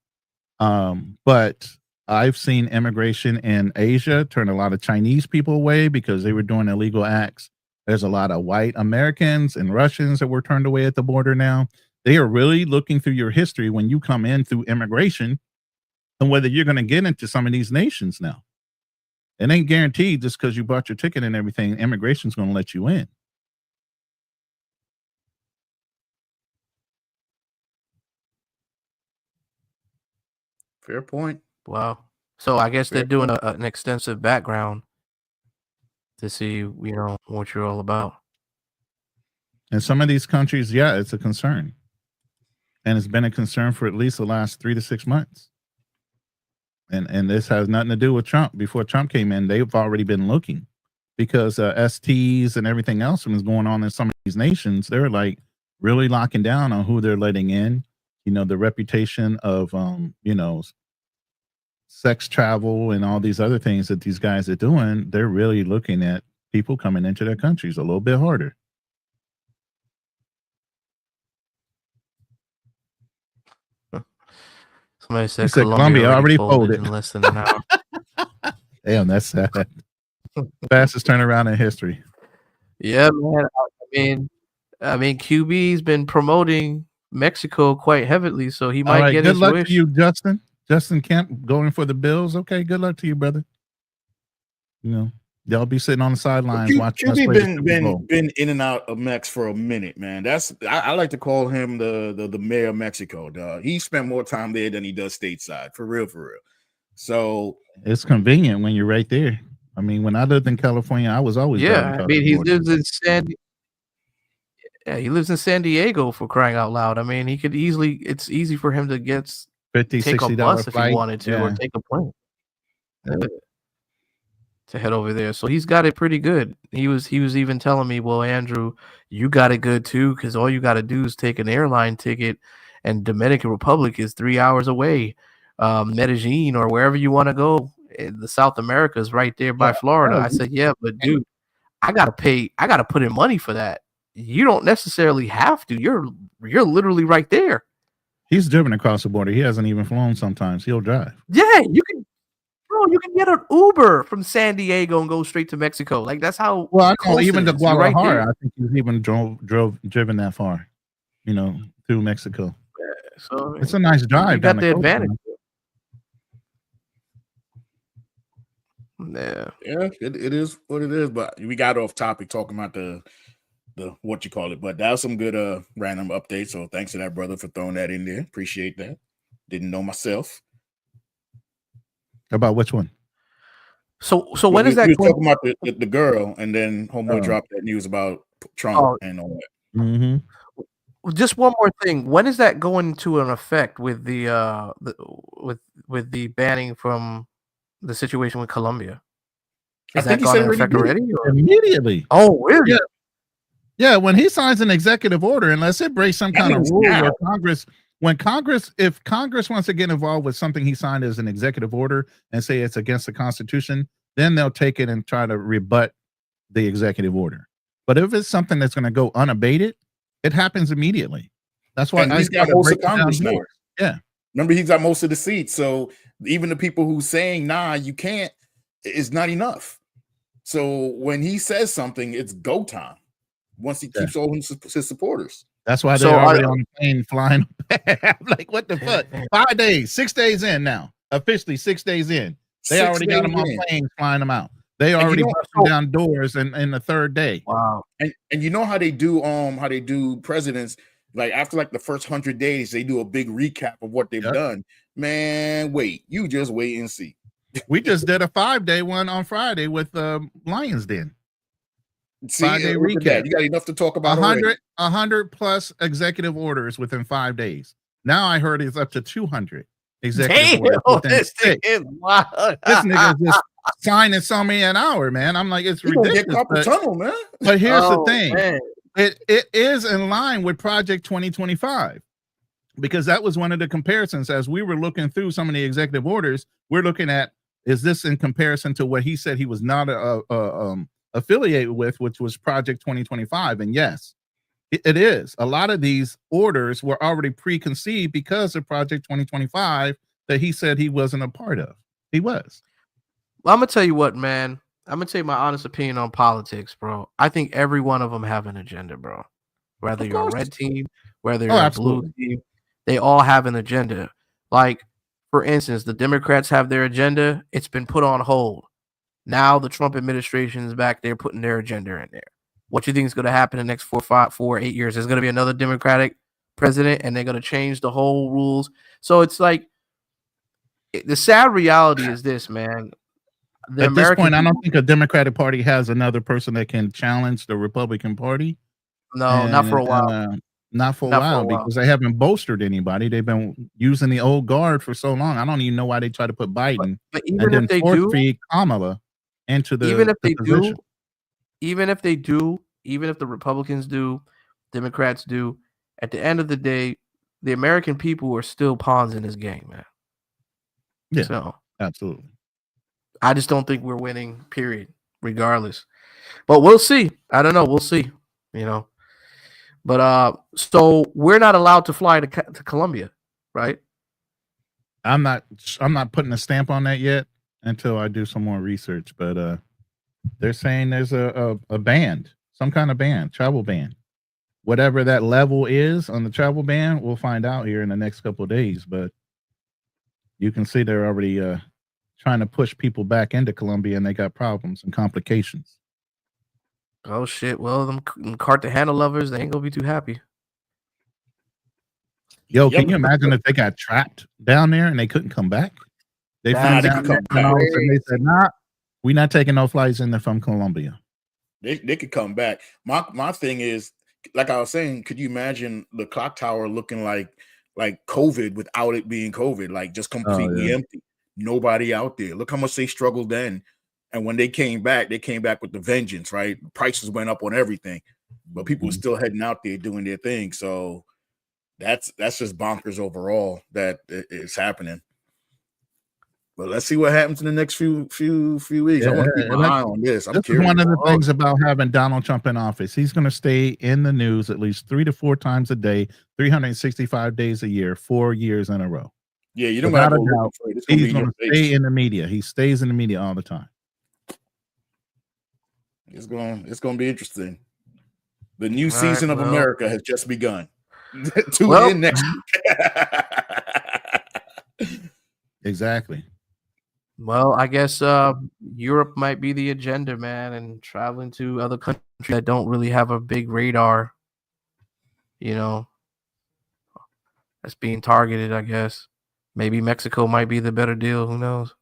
But I've seen immigration in Asia turn a lot of Chinese people away because they were doing illegal acts. There's a lot of white Americans and Russians that were turned away at the border now. They are really looking through your history when you come in through immigration and whether you're going to get into some of these nations now. It ain't guaranteed just because you bought your ticket and everything, immigration's going to let you in. Fair point. Wow. So I guess they're doing an extensive background to see, what you're all about. In some of these countries, yeah, it's a concern. And it's been a concern for at least the last 3 to 6 months. And this has nothing to do with Trump. Before Trump came in, they've already been looking because STs and everything else was going on in some of these nations. They're like really locking down on who they're letting in. the reputation of sex travel and all these other things that these guys are doing, they're really looking at people coming into their countries a little bit harder. Somebody He said said Colombia Colombia already folded. in less than an hour. Damn, that's sad. Fastest turnaround in history. Yeah, man. I mean, QB's been promoting Mexico quite heavily, so he All might right, get good his luck wish. to you, Justin. Justin Kemp going for the Bills. Okay, good luck to you, brother. Y'all be sitting on the sidelines watching us QB play the Super Bowl. been in and out of Mex for a minute, man. I like to call him the mayor of Mexico, dog. He spent more time there than he does stateside, for real. So it's convenient when you're right there. I mean, when I lived in California, I was always driving across the he border. lives in he lives in San Diego, for crying out loud. I mean, it's easy for him to take a $50-$60 bus if he flight. wanted to, or Yeah. take a plane to head over there. So he's got it pretty good. He was even telling me, well, Andrew, you got it good too, because all you got to do is take an airline ticket, and Dominican Republic is 3 hours away. Medellin or wherever you want to go, the South America is right there by Florida. I said, yeah, but dude, I gotta put in money for that. You don't necessarily have to. You're literally right there. He's driven across the border. He hasn't even flown sometimes. He'll drive. Yeah, you can get an Uber from San Diego and go straight to Mexico. Like, that's how Well, I know close even it to is. You're right Guadalajara, there. I think he's even driven that far, through Mexico. So It's a nice drive. You got down the coast, advantage. yeah, it is what it is. But we got off topic talking about the what you call it. But that was some good random updates. So thanks to that brother for throwing that in there. Appreciate that. Didn't know myself. About which one? So when is that? You were talking about the girl, and then homeboy dropped that news about Trump and all that. Mm-hmm. Just one more thing. When is that going to an effect with the with the banning from the situation with Colombia? Is that going to effect already? Or? Immediately. Oh, really? Yeah. When he signs an executive order, unless it breaks some kind of rule where if Congress wants to get involved with something he signed as an executive order and say it's against the Constitution, then they'll take it and try to rebut the executive order. But if it's something that's going to go unabated, it happens immediately. That's why he's got most of Congress now. Yeah. Remember, he's got most of the seats. So even the people who saying, nah, you can't, is not enough. So when he says something, it's go time. Once he keeps all his supporters. That's why they're already on the plane flying. I'm like, what the fuck? 5 days, 6 days in now. Officially 6 days in. They already got them on planes flying them out. They already busting down doors in the third day. Wow. And you know how they do presidents, like after like the first 100 days, they do a big recap of what they've done. Man, you just wait and see. We just did a 5-day one on Friday with Lions Den. See, 5-day recap. You got enough to talk about. 100 plus executive orders within 5 days. Now I heard it's up to 200 executive orders. This thing is wild. This nigga just signing so many an hour, man. I'm like, it's ridiculous. Get carpal tunnel, man. But here's the thing. Man. It is in line with Project 2025. Because that was one of the comparisons as we were looking through some of the executive orders. We're looking at, is this in comparison to what he said he was not affiliated with, which was Project 2025? And yes, it is. A lot of these orders were already preconceived because of Project 2025 that he said he wasn't a part of. He was. Well, I'm gonna tell you what, man. I'm gonna tell you my honest opinion on politics, bro. I think every one of them have an agenda, bro. Whether you're a red team, whether you're a blue team, they all have an agenda. Like, for instance, the Democrats have their agenda. It's been put on hold. Now the Trump administration is back there putting their agenda in there. What you think is going to happen in the next 8 years? There's going to be another Democratic president, and they're going to change the whole rules. So it's like, the sad reality is this, man. At this point, I don't think a Democratic Party has another person that can challenge the Republican Party. No, not for a while. Not for a while because they haven't bolstered anybody. They've been using the old guard for so long. I don't even know why they try to put Biden but and then force feed Kamala into the even if they position. even if the Republicans do, Democrats do, at the end of the day, the American people are still pawns in this game, man. Yeah, so absolutely. I just don't think we're winning, period, regardless. But we'll see. I don't know. We'll see. You know. But so we're not allowed to fly to Colombia, right? I'm not putting a stamp on that yet until I do some more research. But they're saying there's a ban, some kind of ban, travel ban. Whatever that level is on the travel ban, we'll find out here in the next couple of days. But you can see they're already trying to push people back into Colombia, and they got problems and complications. Oh shit! Well, them Cartagena lovers, they ain't gonna be too happy. Yo, can you imagine if they got trapped down there and they couldn't come back? They flew down there and all of a sudden they said, "Nah, we're not taking no flights in there from Colombia." They could come back. My thing is, like I was saying, could you imagine the clock tower looking like COVID without it being COVID, like just completely empty, nobody out there? Look how much they struggled then. And when they came back with the vengeance, right? Prices went up on everything, but people were still heading out there doing their thing. So that's just bonkers overall that it's happening. But let's see what happens in the next few weeks. I want to keep my eye on this. I'm curious. One of the things about having Donald Trump in office, he's going to stay in the news at least 3 to 4 times a day, 365 days a year, 4 years in a row. Yeah, you don't got to go looking for it. He's going to stay in the media. He stays in the media all the time. It's going to be interesting. The new season of America has just begun. Tune in next week. Exactly. Well, I guess Europe might be the agenda, man, and traveling to other countries that don't really have a big radar, you know, that's being targeted, I guess. Maybe Mexico might be the better deal. Who knows?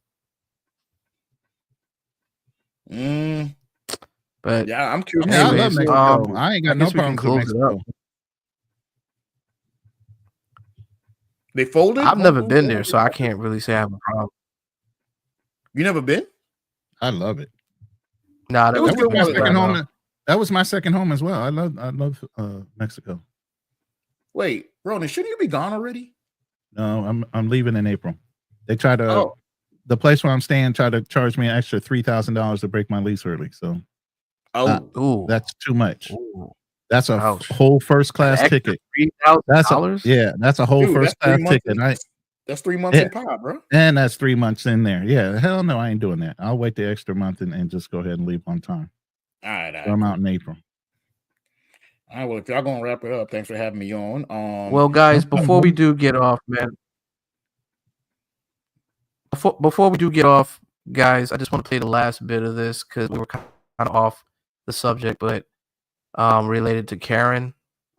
But yeah, I'm curious. I love Mexico. I ain't got no problems with Mexico. They folded? I've never been there, so I can't really say I have a problem. You never been? I love it. Nah, that was my second home. That was my second home as well. I love Mexico. Wait, Ronin, shouldn't you be gone already? No, I'm leaving in April. They try to the place where I'm staying tried to charge me an extra $3,000 to break my lease early. So that's too much. Ooh. That's a whole first class ticket. $3,000? That's a whole first class ticket. That's 3 months in pod, bro. And that's 3 months in there. Yeah, hell no, I ain't doing that. I'll wait the extra month and just go ahead and leave on time. All right. So I'm out in April. All right, well, if y'all gonna wrap it up, thanks for having me on. Well, guys, before we do get off, man. Before we do get off, guys, I just want to play the last bit of this because we were kind of off the subject, but related to Karen.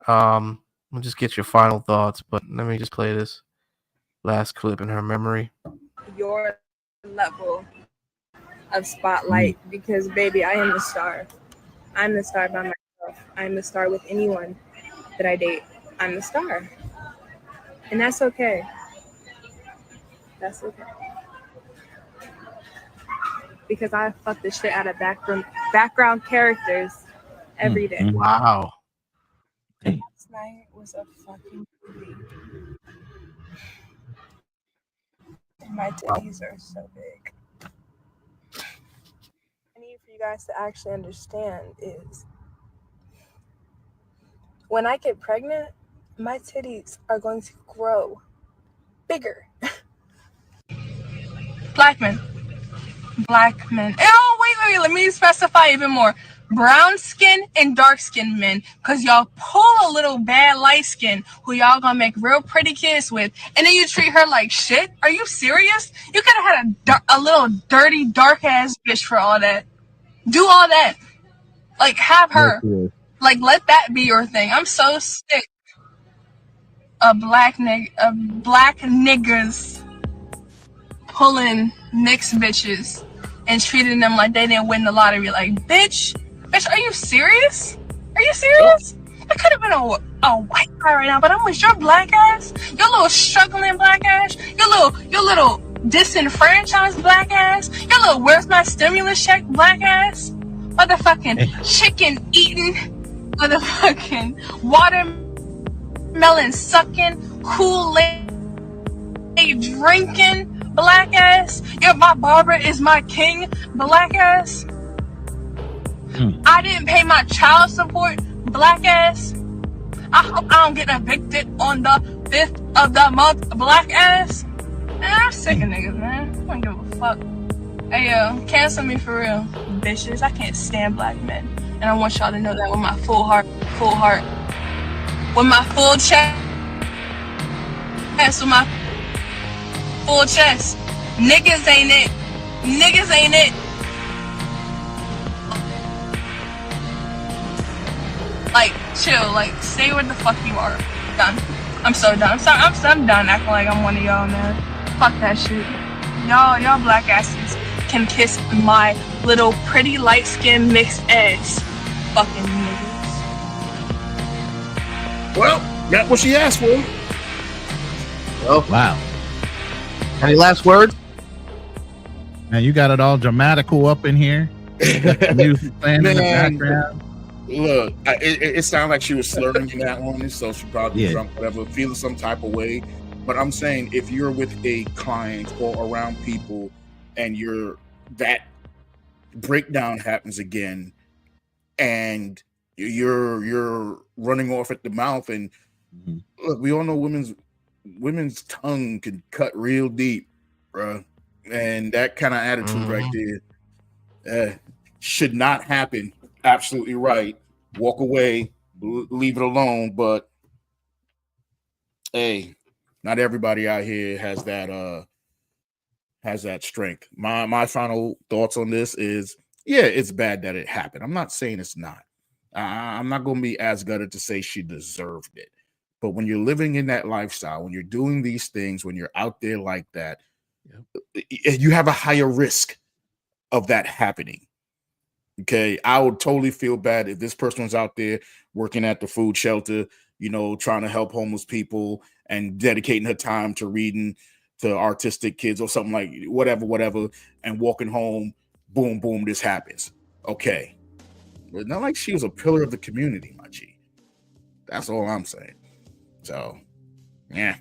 We'll just get your final thoughts, but let me just play this last clip in her memory. Your level of spotlight, because baby, I am the star. I'm the star by myself. I'm the star with anyone that I date. I'm the star, and that's okay. That's okay. Because I fuck the shit out of background characters every day. Wow. Last night was a fucking movie. And my titties are so big. I need for you guys to actually understand is when I get pregnant, my titties are going to grow bigger. Black men. Oh, wait, let me specify even more. Brown skin and dark skin men, because y'all pull a little bad light skin who y'all gonna make real pretty kids with, and then you treat her like shit. Are you serious? You could have had a little dirty dark ass bitch for all that. Do all that. Like, have her. Like, let that be your thing. I'm so sick of black niggas pulling mixed bitches and treating them like they didn't win the lottery. Like, bitch, are you serious? Are you serious? I could have been a white guy right now, but I'm with your black ass, your little struggling black ass, your little disenfranchised black ass, your little where's my stimulus check black ass, motherfucking chicken eating, motherfucking watermelon melon sucking, Kool-Aid drinking, black ass. Yeah, my barber is my king, black ass. I didn't pay my child support, black ass. I hope I don't get evicted on the 5th of the month, black ass. Man, I'm sick of niggas, man. I don't give a fuck. Hey, cancel me for real, bitches. I can't stand black men. And I want y'all to know that with my full heart. With my full chest. With my full chest. Niggas ain't it. Niggas ain't it. Like, chill. Like, stay where the fuck you are. Done. I'm so done. I'm done acting like I'm one of y'all, man. Fuck that shit. Y'all black asses can kiss my little pretty light-skinned mixed eggs. Fucking niggas. Well, got what she asked for. Oh, wow. Any last words? Man, you got it all dramatical up in here. The music playing in the background. Look, it sounded like she was slurring in that one, so she probably drunk, whatever, feeling some type of way. But I'm saying, if you're with a client or around people, and that breakdown happens again, and you're running off at the mouth, and look, we all know women's tongue can cut real deep, bro, and that kind of attitude right there should not happen. Absolutely right. Walk away, leave it alone. But hey, not everybody out here has that strength. My final thoughts on this is, yeah, it's bad that it happened. I'm not saying it's not. I'm not going to be as gutted to say she deserved it. But when you're living in that lifestyle, when you're doing these things, when you're out there like that, you have a higher risk of that happening. Okay, I would totally feel bad if this person was out there working at the food shelter, trying to help homeless people and dedicating her time to reading to artistic kids or something, like whatever, and walking home, boom, boom, this happens. Okay. But not like she was a pillar of the community, my G. That's all I'm saying. So, yeah.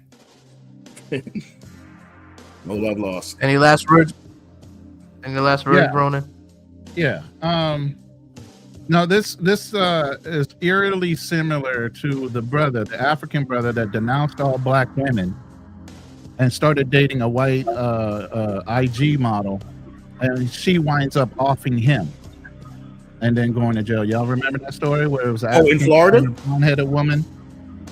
No love lost. Any last words? Ronin? Yeah. No, this is eerily similar to the African brother that denounced all black women and started dating a white IG model, and she winds up offing him and then going to jail. Y'all remember that story where it was in Florida, blonde-headed woman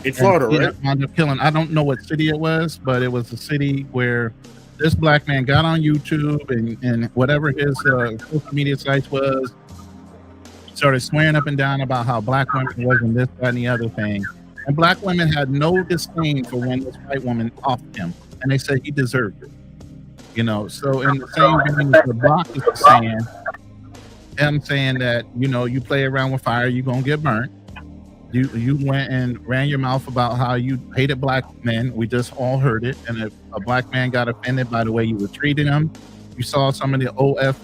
in Florida, right? Wound up killing. I don't know what city it was, but it was a city where this black man got on YouTube and whatever his social media sites was, started swearing up and down about how black women wasn't this, that, and the other thing. And black women had no disdain for when this white woman offed him, and they said he deserved it. So in the same vein as the block is saying, I'm saying that, you play around with fire, you're going to get burnt. You went and ran your mouth about how you hated black men. We just all heard it. And if a black man got offended by the way you were treating him, you saw some of the OF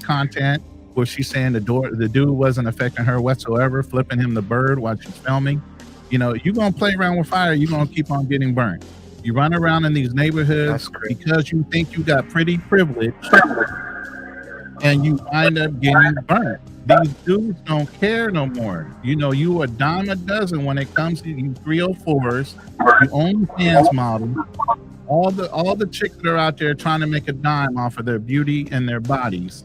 content where she's saying the dude wasn't affecting her whatsoever, flipping him the bird while she's filming. You're going to play around with fire, you're going to keep on getting burnt. You run around in these neighborhoods because you think you got pretty privilege, and you wind up getting burnt. These dudes don't care no more. You a dime a dozen when it comes to you 304s, you OnlyFans model, all the chicks that are out there trying to make a dime off of their beauty and their bodies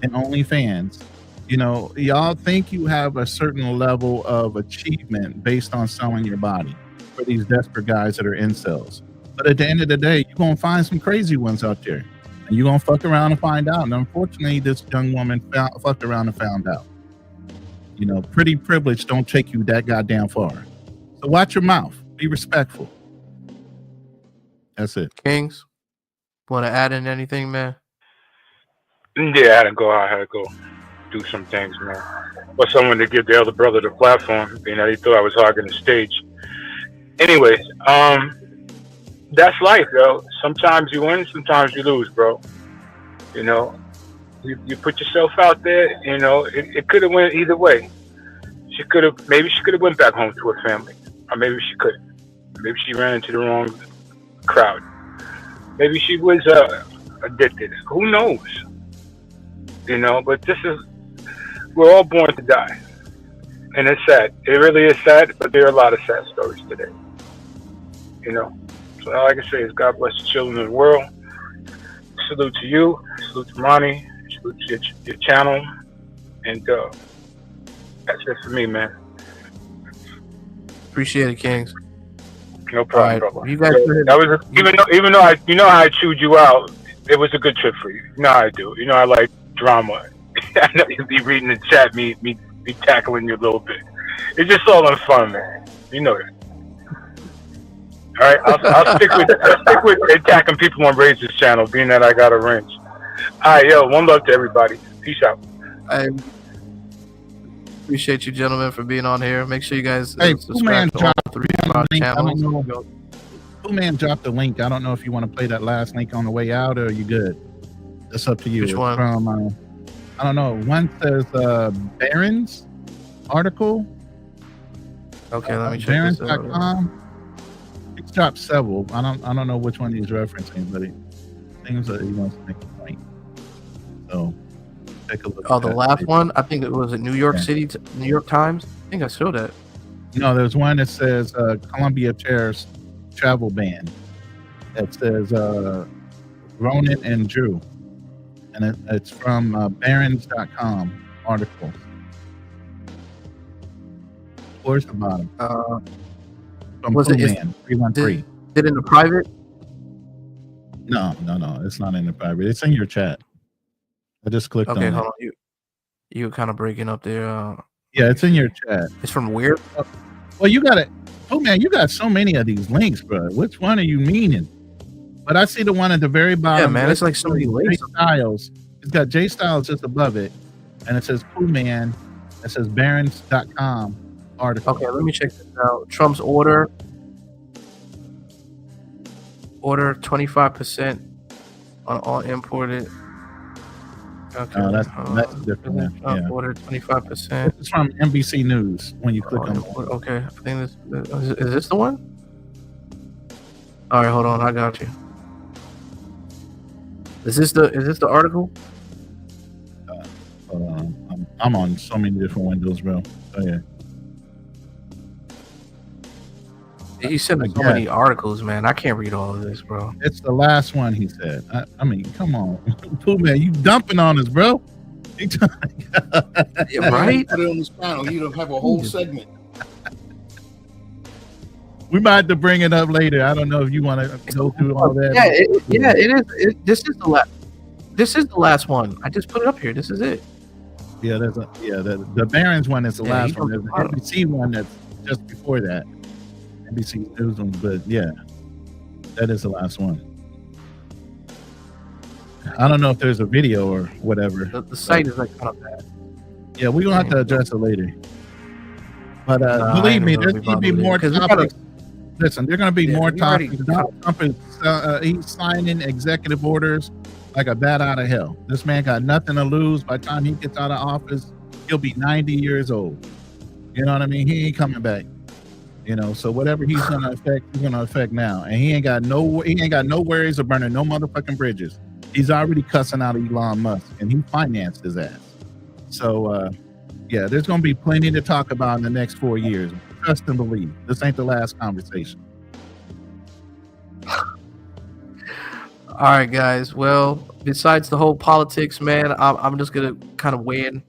and OnlyFans. Y'all think you have a certain level of achievement based on selling your body for these desperate guys that are incels. But at the end of the day, you're going to find some crazy ones out there. And you're going to fuck around and find out. And unfortunately, this young woman fucked around and found out. Pretty privilege don't take you that goddamn far. So watch your mouth. Be respectful. That's it. Kings, want to add in anything, man? Yeah, I had to go do some things, man. But someone to give the other brother the platform, being that he thought I was hogging the stage. Anyways, that's life, yo. Sometimes you win, sometimes you lose, bro. You put yourself out there. It could have went either way. Maybe she could have went back home to her family. Or maybe she couldn't. Maybe she ran into the wrong crowd. Maybe she was addicted. Who knows? You know, but we're all born to die. And it's sad. It really is sad, but there are a lot of sad stories today. You know? So all I can say is God bless the children of the world. Salute to you. Salute to Ronnie. Salute to your channel. And that's it for me, man. Appreciate it, Kings. No problem, brother. You guys, even though how I chewed you out, it was a good trip for you. You know how I do. You know I like drama. I know you'll be reading the chat, me tackling you a little bit. It's just all in fun, man. You know that. All right, I'll stick with attacking people on Razor's channel, being that I got a wrench. All right, yo, one love to everybody. Peace out. I appreciate you, gentlemen, for being on here. Make sure you guys subscribe to all 3 of our channels. Man dropped the link. I don't know if you want to play that last link on the way out, or are you good? It's up to you. Which one? From I don't know. One says Barron's article. Okay, let me check this out. Barron's.com. He's dropped several. I don't know which one he's referencing, but he thinks that he wants to make a point. So take a look. Oh, the last one? I think it was New York City, New York Times. I think I saw that. No, there's one that says Colombia terrorist travel ban. That says Ronin and Drew. And it's from Barron's.com article. Towards the bottom. From Was it 313. Did it in the private? No. It's not in the private. It's in your chat. I just clicked on it. Okay, hold on. You were kind of breaking up there. Yeah, it's in your chat. It's from where? Well, you got it. Oh man, you got so many of these links, bro. Which one are you meaning? But I see the one at the very bottom. Yeah, man, it's like so many links. J Styles. It's got J Styles just above it, and it says "Cool Man." It says Barron's.com article. Okay, let me check this out. Trump's order 25% on all imported. Okay, that's different. Yeah. Order 25%. It's from NBC News. When you click on it. Okay, I think is this the one? All right, hold on, I got you. Is this the article? Hold on. I'm on so many different windows, bro. Oh yeah. He sent me so many articles, man. I can't read all of this, bro. It's the last one he said. I mean, come on, Pooh man, you dumping on us, bro. Yeah, right? Put it on this panel. You don't have a whole segment. We might have to bring it up later. I don't know if you want to go through all that. Yeah, it is. This is the last. This is the last one. I just put it up here. This is it. Yeah, the Barron's one is the last one. There's the NBC one that's just before that. NBC News one, but yeah, that is the last one. I don't know if there's a video or whatever. The site is like kind of bad. Yeah, we're gonna have to address it later. But believe me, there's gonna be more topics. Listen, there's gonna be more topics. Donald Trump is he's signing executive orders like a bat out of hell. This man got nothing to lose. By the time he gets out of office, he'll be 90 years old. You know what I mean? He ain't coming back. You know, so whatever he's gonna affect, he's gonna affect now. And he ain't got no worries of burning no motherfucking bridges. He's already cussing out Elon Musk, and he financed his ass. So yeah, there's gonna be plenty to talk about in the next 4 years. Trust and believe. This ain't the last conversation. All right, guys. Well, besides the whole politics, man, I'm just gonna kind of weigh in.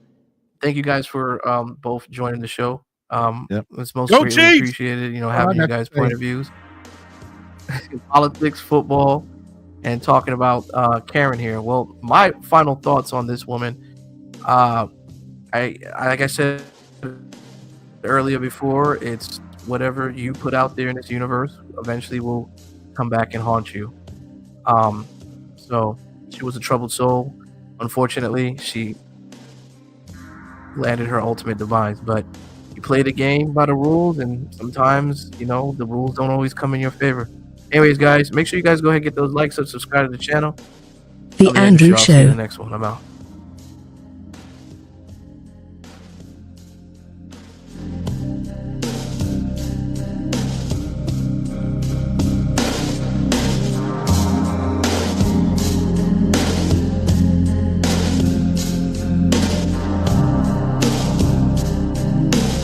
Thank you guys for both joining the show. It's most greatly appreciated. You know, having you guys' point of views, politics, football, and talking about Karen here. Well, my final thoughts on this woman. Like I said earlier before, it's whatever you put out there in this universe eventually will come back and haunt you. So she was a troubled soul. Unfortunately, she landed her ultimate demise, but you play the game by the rules, and sometimes, you know, the rules don't always come in your favor. Anyways, guys, make sure you guys go ahead and get those likes and subscribe to the channel. The Andrew See you in Show. the next one. I'm out.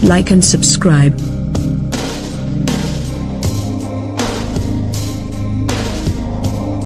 like and subscribe.